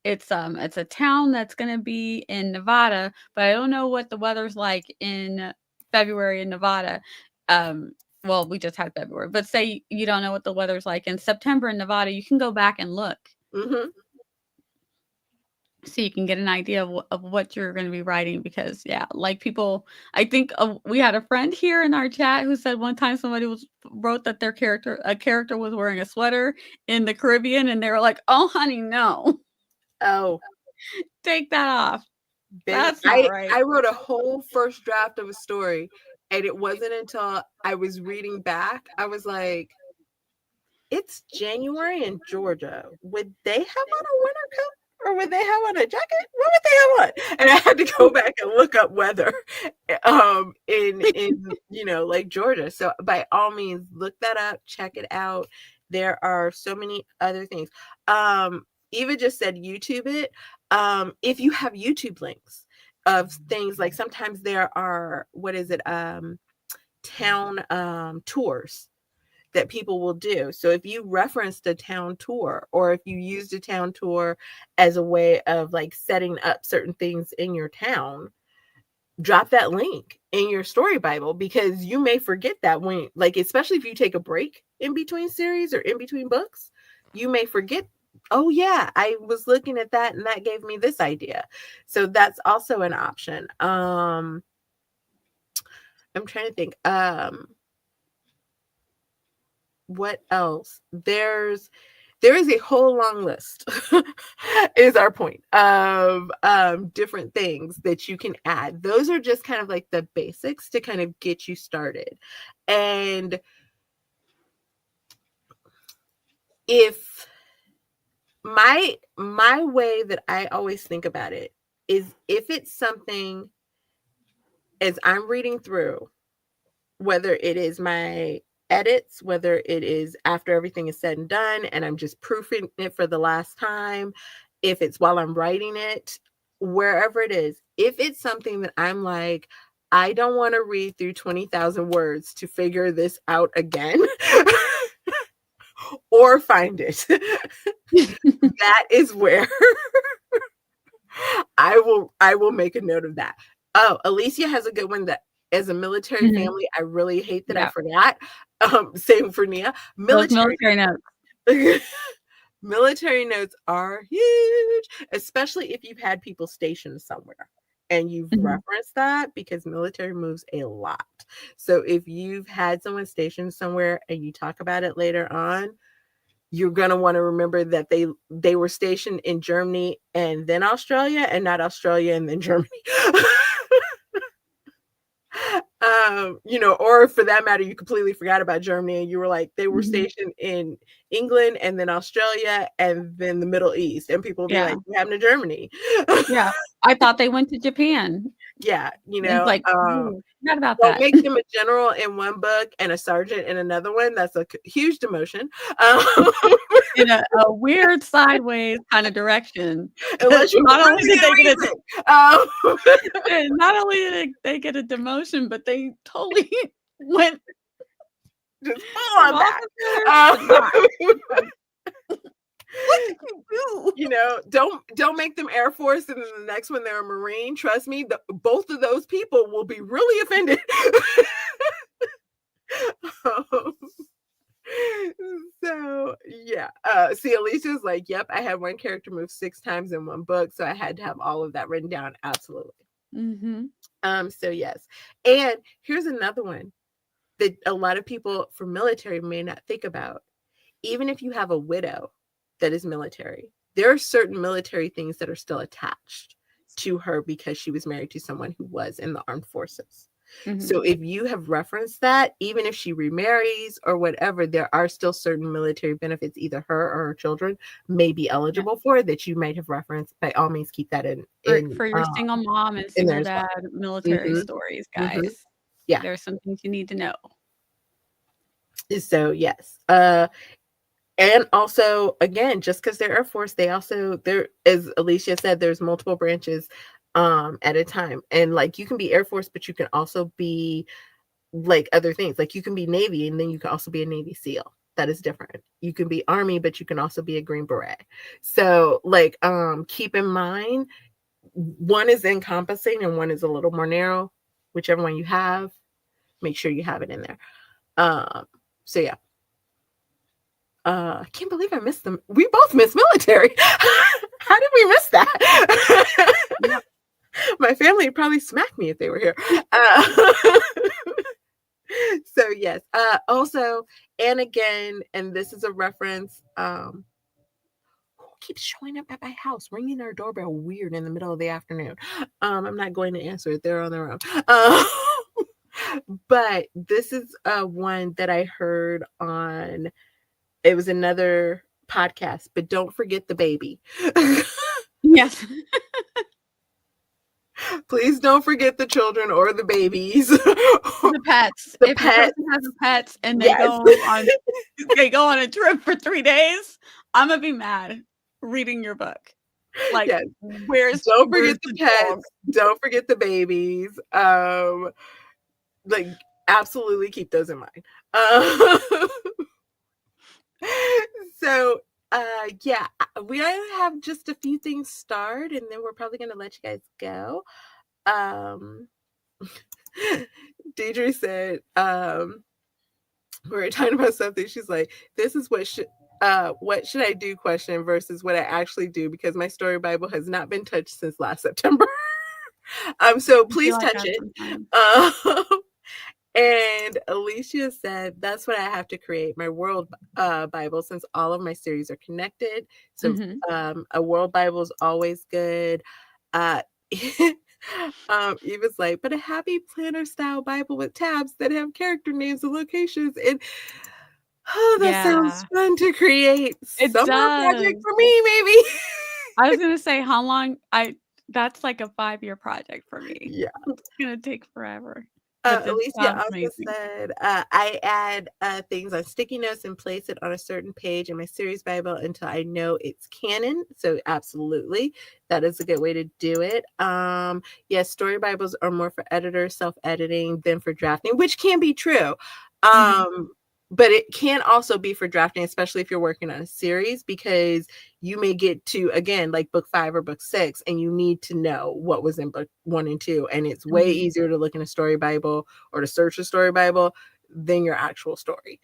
it's a town that's gonna be in Nevada, but I don't know what the weather's like in February in Nevada." Well, we just had February, but say you don't know what the weather's like in September in Nevada, you can go back and look. Mm-hmm. So you can get an idea of what you're gonna be writing because, yeah, like, people I think, we had a friend here in our chat who said one time somebody wrote that a character was wearing a sweater in the Caribbean, and they were like, "Oh, honey, no. Oh, Take that off. baby, That's not right." I wrote a whole first draft of a story, and it wasn't until I was reading back, I was like, it's January in Georgia. Would they have on a winter coat? Or would they have on a jacket? What would they have on? And I had to go back and look up weather in like Georgia. So by all means, look that up, check it out. There are so many other things. Eva just said YouTube it. If you have YouTube links of things, like sometimes there are, what is it, town tours that people will do. So if you referenced a town tour, or if you used a town tour as a way of like setting up certain things in your town, drop that link in your story Bible, because you may forget that when, like, especially if you take a break in between series or in between books, you may forget, oh yeah, I was looking at that and that gave me this idea. So that's also an option. I'm trying to think. What else? There is a whole long list is our point of different things that you can add. Those are just kind of like the basics to kind of get you started. And if my way that I always think about it is, if it's something, as I'm reading through, whether it is my edits, whether it is after everything is said and done and I'm just proofing it for the last time, if it's while I'm writing it, wherever it is, if it's something that I'm like, I don't want to read through 20,000 words to figure this out again or find it, that is where I will make a note of that. Oh, Alicia has a good one, that as a military family, I really hate that I forgot. Same for Nia. Military notes. Military notes are huge, especially if you've had people stationed somewhere and you've referenced that, because military moves a lot. So if you've had someone stationed somewhere and you talk about it later on, you're going to want to remember that they were stationed in Germany and then Australia, and not Australia and then Germany. Or for that matter, you completely forgot about Germany and you were like, they were stationed in England and then Australia and then the Middle East, and people will be like, what happened to Germany? Yeah, I thought they went to Japan. Yeah, like, not about don't that. make them a general in one book and a sergeant in another one. That's a huge demotion. In a weird sideways kind of direction. Unless you not only did they get a demotion, but they totally went just full on that. What did you do? Don't make them Air Force and then the next one they're a Marine. Trust me, both of those people will be really offended. So yeah. See, Alicia's like, yep, I had one character move 6 times in one book, so I had to have all of that written down. Absolutely. So yes. And here's another one that a lot of people from military may not think about. Even if you have a widow that is military, there are certain military things that are still attached to her because she was married to someone who was in the armed forces. So if you have referenced that, even if she remarries or whatever, there are still certain military benefits either her or her children may be eligible for, that you might have referenced. By all means, keep that in for your single mom and single dad military stories, guys. Yeah, there's some things you need to know. So yes. And also, again, just because they're Air Force, there, as Alicia said, there's multiple branches at a time. And like, you can be Air Force, but you can also be like other things. Like, you can be Navy and then you can also be a Navy SEAL. That is different. You can be Army, but you can also be a Green Beret. So like, keep in mind, one is encompassing and one is a little more narrow. Whichever one you have, make sure you have it in there. So yeah. I can't believe I missed them. We both missed military. How did we miss that? Yep. My family would probably smack me if they were here. So yes. Also, and again, and this is a reference. Who keeps showing up at my house, ringing our doorbell weird in the middle of the afternoon? I'm not going to answer it. They're on their own. But this is one that I heard on. It was another podcast, but don't forget the baby. Yes. Please don't forget the children or the babies. The pets. The If your pets. person has a pets and Yes. they go on a trip for 3 days, Imma be mad reading your book. Like, Yes. Don't where's forget the the dog? pets. Don't forget the babies. Like, absolutely keep those in mind. So, yeah, we have just a few things starred, and then we're probably gonna let you guys go. Um, Deidre said, we were talking about something. She's like, "This is what should I do?" question versus what I actually do because my story Bible has not been touched since last September. So I feel please like touch that it. sometimes. Um, and Alicia said, "That's what I have to create my world Bible since all of my series are connected. So Mhm. a world Bible is always good." Uh, Eva's like, "But a happy planner style Bible with tabs that have character names and locations." And oh, that sounds Yeah. fun to create. It Summer project does. for me, maybe. I was gonna say how long I that's like a 5-year project for me. Yeah. It's gonna take forever, but it Alicia sounds also amazing. said, I add things on sticky notes and place it on a certain page in my series Bible until I know it's canon. So, absolutely, that is a good way to do it. Yes, story Bibles are more for editors, self editing than for drafting, which can be true. Mhm. But it can also be for drafting, especially if you're working on a series, because you may get to, again, like book 5 or book 6, and you need to know what was in book 1 and 2. And it's way Mhm. easier to look in a story Bible or to search a story Bible than your actual story.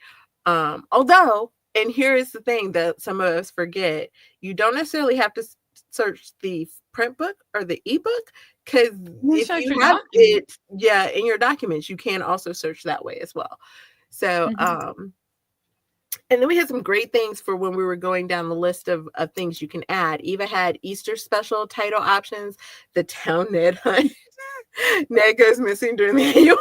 Although, and here is the thing that some of us forget, you don't necessarily have to search the print book or the ebook, because You if search you your have it, documents. yeah, in your documents, you can also search that way as well. So, Mhm. and then we had some great things for when we were going down the list of things you can add. Eva had Easter special title options, the town Ned hunt. Ned goes missing during the annual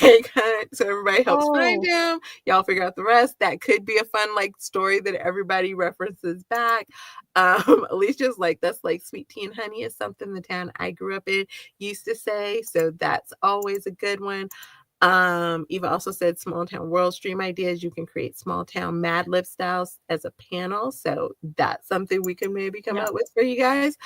egg hunt, so everybody helps find Oh, him. Y'all figure out the rest. That could be a fun like story that everybody references back. Alicia's like, that's like sweet tea and honey is something the town I grew up in used to say, so that's always a good one. Eva also said small town world stream ideas. You can create small town Mad Lib styles as a panel. So that's something we can maybe come yeah. up with for you guys.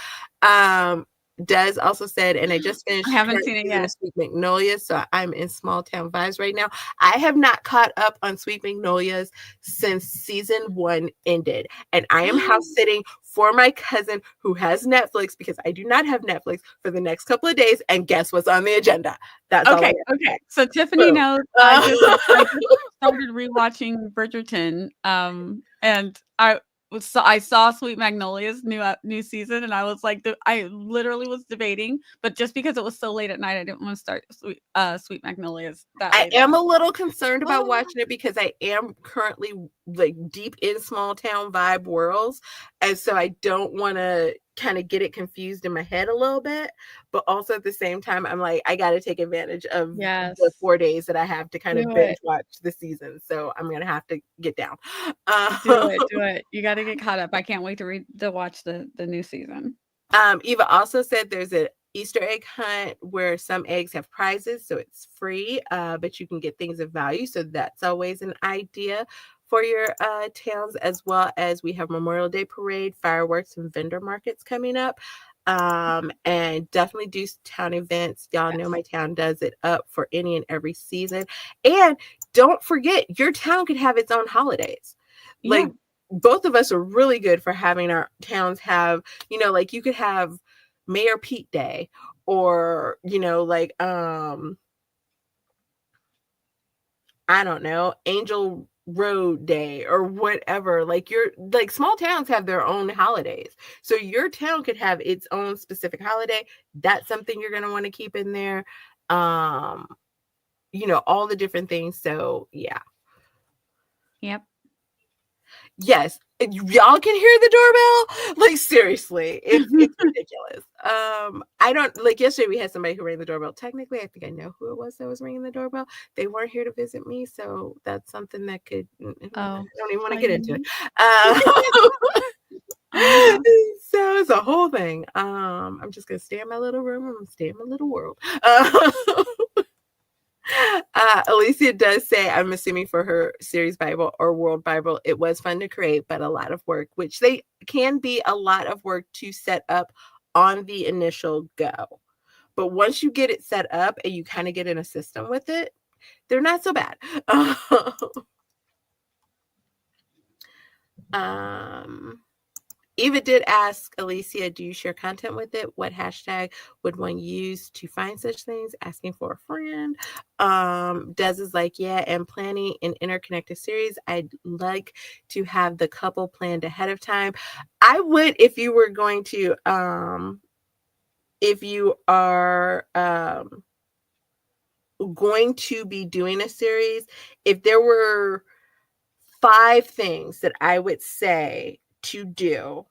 Um, Des also said, and I just I finished haven't current seen it season of yet. Sweet Magnolia, so I'm in small town vibes right now. I have not caught up on Sweet Magnolias since season 1 ended, and I am house sitting for my cousin who has Netflix because I do not have Netflix for the next couple of days. And guess what's on the agenda? That's all I Okay, have to okay. say. So Tiffany Boom. knows I just started rewatching Bridgerton, and I saw Sweet Magnolia's new season, and I was like, I literally was debating, but just because it was so late at night, I didn't want to start Sweet Magnolias that I late at am night. a little concerned about watching it because I am currently like deep in small town vibe worlds. And so I don't want to kind of get it confused in my head a little bit. But also at the same time, I'm like, I got to take advantage of the Yes, 4 days that I have to kind of do binge it, watch the season. So I'm going to have to get down. do it, do it. You got to get caught up. I can't wait to watch the new season. Eva also said there's an Easter egg hunt where some eggs have prizes, so it's free, but you can get things of value. So that's always an idea for your towns, as well as we have Memorial Day parade, fireworks, and vendor markets coming up. And definitely do town events. Y'all know Yes. my town does it up for any and every season. And don't forget, your town could have its own holidays. Yeah. Like both of us are really good for having our towns have, like you could have Mayor Pete Day, or like I don't know, Angel Road Day or whatever. Like you're like small towns have their own holidays, so your town could have its own specific holiday. That's something you're going to want to keep in there. um all the different things. So yeah. Yep. Yes, y'all can hear the doorbell? Like, seriously, it's ridiculous. I don't like, yesterday we had somebody who rang the doorbell. Technically, I think I know who it was that was ringing the doorbell. They weren't here to visit me, so that's something that could I Oh, don't even wanna I get into it. didn't. Uh, Uh-huh. So it's a whole thing. I'm just gonna stay in my little room. I'm gonna stay in my little world. Alicia does say, I'm assuming for her series Bible or world Bible, it was fun to create, but a lot of work, which they can be a lot of work to set up on the initial go. But once you get it set up and you kind of get in a system with it, they're not so bad. um, Eva did ask Alicia, do you share content with it? What hashtag would one use to find such things? Asking for a friend. Des is like, yeah, and planning an interconnected series. I'd like to have the couple planned ahead of time. I would, if you were going to, if you are going to be doing a series, if there were 5 things that I would say to do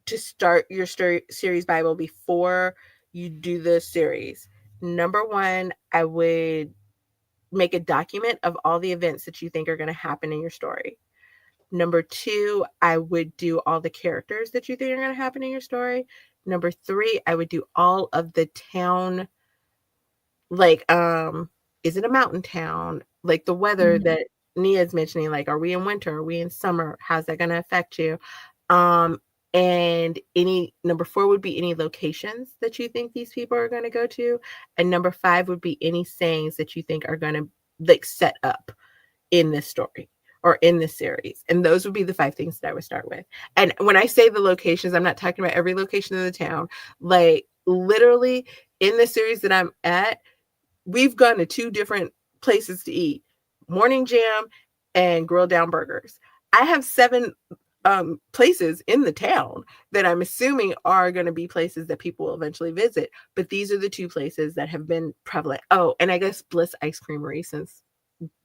to start your series Bible before you do the series. Number one, I would make a document of all the events that you think are going to happen in your story. Number two, I would do all the characters that you think are going to happen in your story. Number three, I would do all of the town, like, is it a mountain town? Like the weather Mhm. that Nia's mentioning, like, are we in winter? Are we in summer? How's that going to affect you? Um, and any number four would be any locations that you think these people are going to go to. And number five would be any sayings that you think are going to like set up in this story or in this series. And those would be the 5 things that I would start with. And when I say the locations, I'm not talking about every location in the town. Like literally in the series that I'm at, we've gone to 2 different places to eat, Morning Jam and Grill Down Burgers. I have 7 places in the town that I'm assuming are going to be places that people will eventually visit. But these are the 2 places that have been prevalent. Oh, and I guess Bliss Ice Creamery, since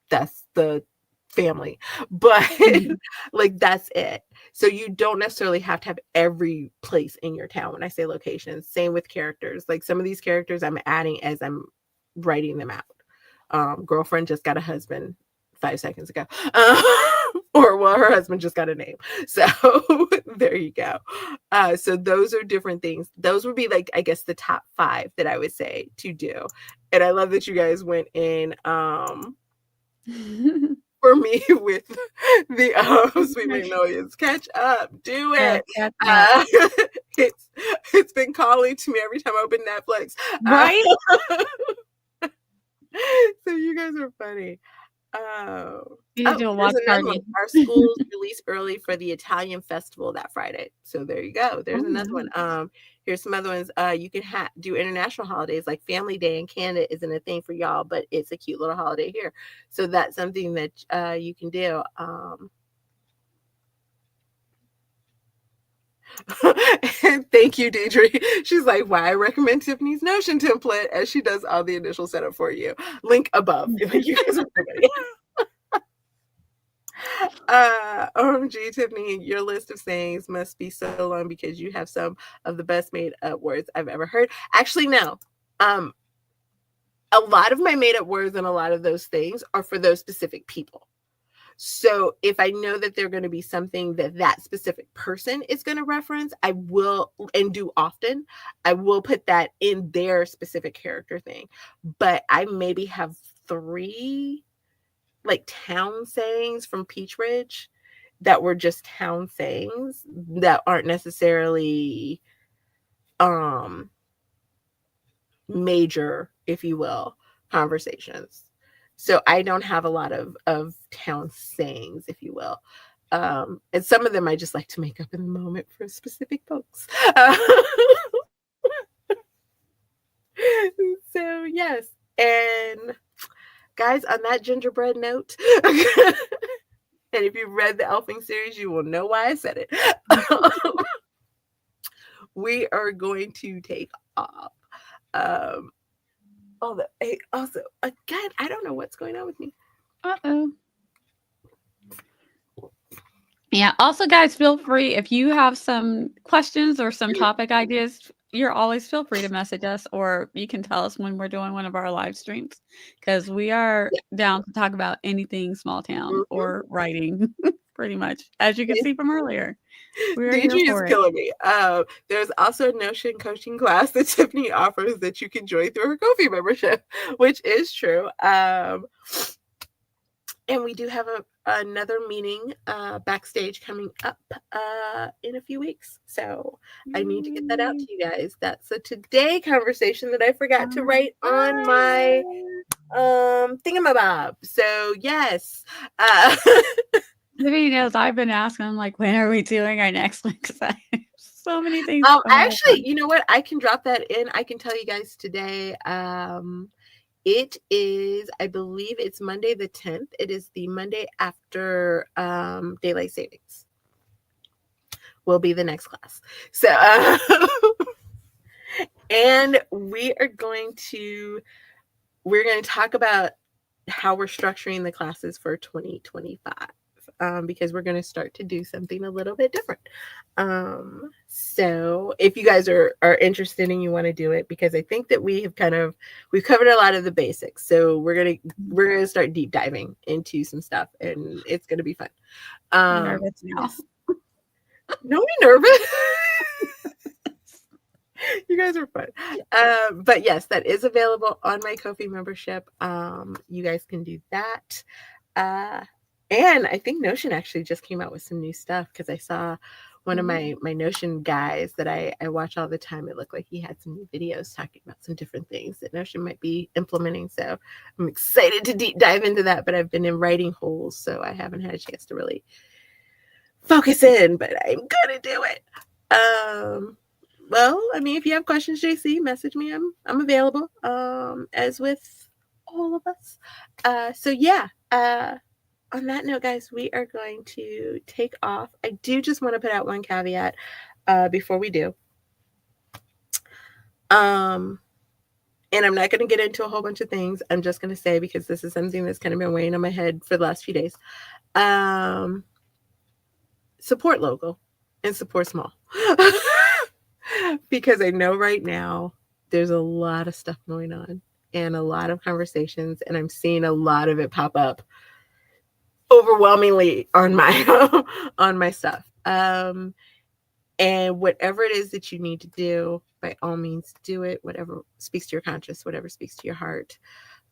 that's the family. But Mhm. like that's it. So you don't necessarily have to have every place in your town when I say locations. Same with characters. Like some of these characters I'm adding as I'm writing them out. Girlfriend just got a husband 5 seconds ago. Or well, her husband just got a name. So there you go. So those are different things. Those would be like, I guess, the top 5 that I would say to do. And I love that you guys went in for me with the Sweet Magnolias. Catch up, do Yes, it. catch up. Uh, it's it's been calling to me every time I open Netflix. Right? So you guys are funny. You need Oh, to do a there's watch another one. party. Our schools release early for the Italian festival that Friday. So there you go. Oh, There's another one. nice. Here's some other ones. You can do international holidays like Family Day in Canada isn't a thing for y'all, but it's a cute little holiday here. So that's something that you can do. And thank you, Deidre. She's like, why I recommend Tiffany's Notion template as she does all the initial setup for you. Link above. You guys are funny. OMG, Tiffany, your list of sayings must be so long because you have some of the best made up words I've ever heard. Actually, no. Um, a lot of my made up words and a lot of those things are for those specific people. So if I know that they're going to be something that that specific person is going to reference, I will, and do often, I will put that in their specific character thing. But I maybe have 3 like town sayings from Peach Ridge that were just town sayings that aren't necessarily um major, if you will, conversations. So I don't have a lot of town sayings, if you will. And some of them I just like to make up in the moment for specific folks. So yes. And guys, on that gingerbread note, and if you've read the Elfing series, you will know why I said it. We are going to take off. Um, hey, also, again, I don't know what's going on with me. Uh-oh. Yeah. Also, guys, feel free if you have some questions or some topic ideas, you're always feel free to message us or you can tell us when we're doing one of our live streams because we are Yeah. down to talk about anything small town Mhm. or writing. pretty much, as you can see from earlier. We are here Deidre is for it. killing me. There's also a Notion coaching class that Tiffany offers that you can join through her Ko-fi membership, which is true. And we do have another meeting backstage coming up in a few weeks. So I need to get that out to you guys. That's a today conversation that I forgot to write on my thingamabob. So yes. Tiffany knows I've been asking. I'm like, when are we doing our next one? Because I have so many things going Actually, on. you know what? I can drop that in. I can tell you guys today. It is, I believe it's Monday the 10th. It is the Monday after daylight savings. Will be the next class. So, and we're going to talk about how we're structuring the classes for 2025. Because we're going to start to do something a little bit different. So if you guys are interested and you want to do it, because I think that we've covered a lot of the basics. So we're gonna start deep diving into some stuff, and it's gonna be fun. I'm nervous now. Yes. Don't be nervous. You guys are fun. But yes, that is available on my Ko-fi membership. You guys can do that. And I think Notion actually just came out with some new stuff, because I saw one of my Notion guys that I watch all the time. It looked like he had some new videos talking about some different things that Notion might be implementing. So I'm excited to deep dive into that, but I've been in writing holes, so I haven't had a chance to really focus in, but I'm gonna do it. Well, I mean, if you have questions, JC, message me. I'm available. As with all of us. So yeah. On that note, guys, we are going to take off. I do just want to put out one caveat before we do. And I'm not going to get into a whole bunch of things. I'm just going to say, because this is something that's kind of been weighing on my head for the last few days. Support local and support small. Because I know right now there's a lot of stuff going on and a lot of conversations, and I'm seeing a lot of it pop up overwhelmingly on my stuff. And whatever it is that you need to do, by all means do it. Whatever speaks to your conscience, whatever speaks to your heart,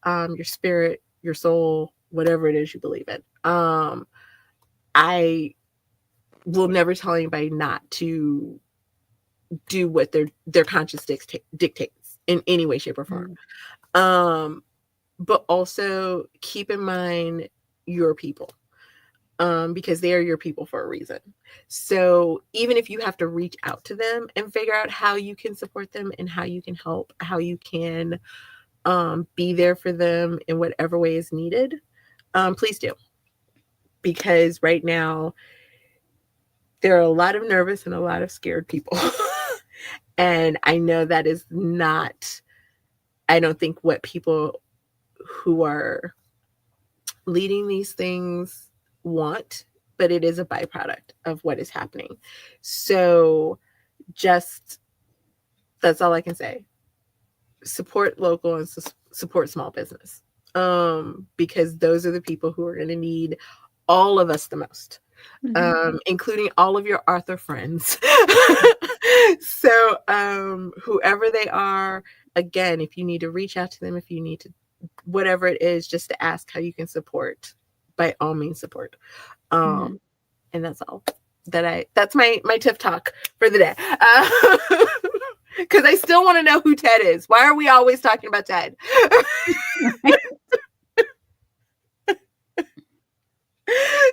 your spirit, your soul, whatever it is you believe in. I will never tell anybody not to do what their conscience dictates in any way, shape, or form. But also keep in mind your people, because they are your people for a reason. So even if you have to reach out to them and figure out how you can support them and how you can help, how you can be there for them in whatever way is needed, please do. Because right now there are a lot of nervous and a lot of scared people. And I know that is not, I don't think, what people who are leading these things want, but it is a byproduct of what is happening. So just, that's all I can say. Support local and support small business, because those are the people who are going to need all of us the most, including all of your Arthur friends. So whoever they are, again, if you need to reach out to them, if you need to, whatever it is, just to ask how you can support, by all means support. And that's all that's my TIF talk for the day. Because I still want to know who Ted is. Why are we always talking about Ted?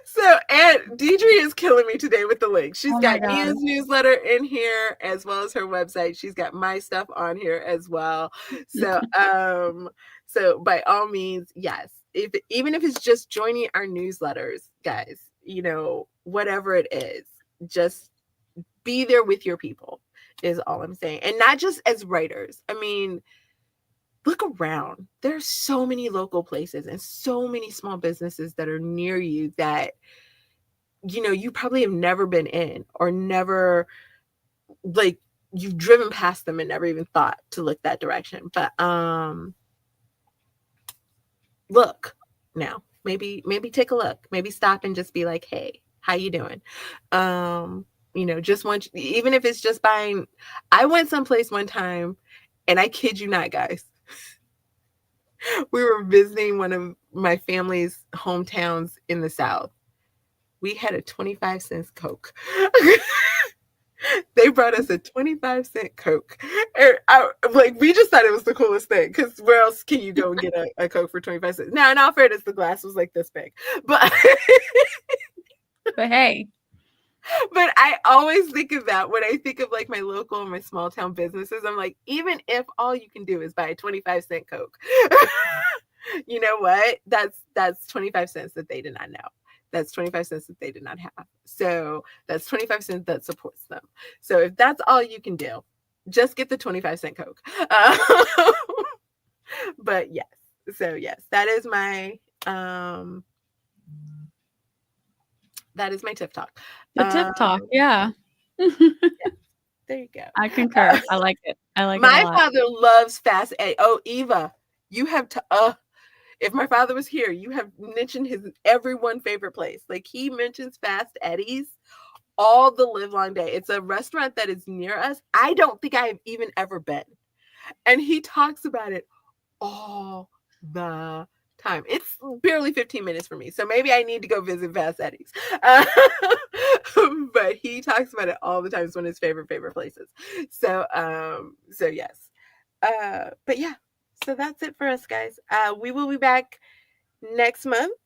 So, and Deidre is killing me today with the link. She's got Nia's newsletter in here, as well as her website. She's got my stuff on here as well. So, so by all means, yes. Even if it's just joining our newsletters, guys, whatever it is, just be there with your people is all I'm saying. And not just as writers. I mean, look around. There are so many local places and so many small businesses that are near you that, you probably have never been in, or never, like, you've driven past them and never even thought to look that direction. But look now, maybe take a look, maybe stop and just be like, hey, How you doing? Just want, even if it's just buying. I went someplace one time, and I kid you not, guys. We were visiting one of my family's hometowns in the South. We had a 25-cent Coke. They brought us a 25-cent Coke. And we just thought it was the coolest thing, because where else can you go and get a Coke for 25 cents? Now, in all fairness, the glass was like this big. But hey. But I always think of that when I think of like my local and my small town businesses. I'm like, even if all you can do is buy a 25-cent Coke, you know what? That's 25 cents that they did not know. That's 25 cents that they did not have. So that's 25 cents that supports them. So if that's all you can do, just get the 25-cent Coke. But yes. So yes, that is my tip talk. The tip talk, yeah. Yeah, there you go. I concur. I like it. I like it a My lot. father loves Fast Eddie. Oh, Eva, you have to. If my father was here, you have mentioned his everyone favorite place. Like, he mentions Fast Eddie's all the live long day. It's a restaurant that is near us. I don't think I have even ever been, and he talks about it all the time. It's barely 15 minutes for me, so maybe I need to go visit Fast Eddie's. But he talks about it all the time. It's one of his favorite places. So yes. But yeah, so that's it for us, guys. We will be back next month.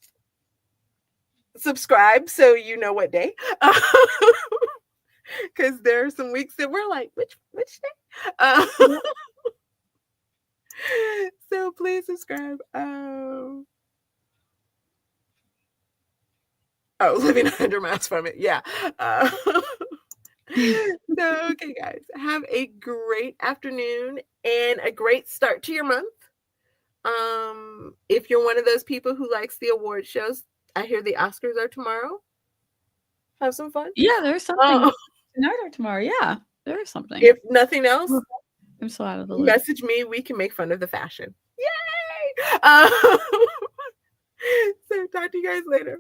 Subscribe so you know what day. Because there are some weeks that we're like, which day? So please subscribe. Living 100 miles from it. Yeah. So, okay, guys, have a great afternoon and a great start to your month. If you're one of those people who likes the award shows, I hear the Oscars are tomorrow. Have some fun. Yeah, there's something tonight or tomorrow. Yeah, there is something. If nothing else, I'm so out of the loop. Message me. We can make fun of the fashion. Yay! So talk to you guys later.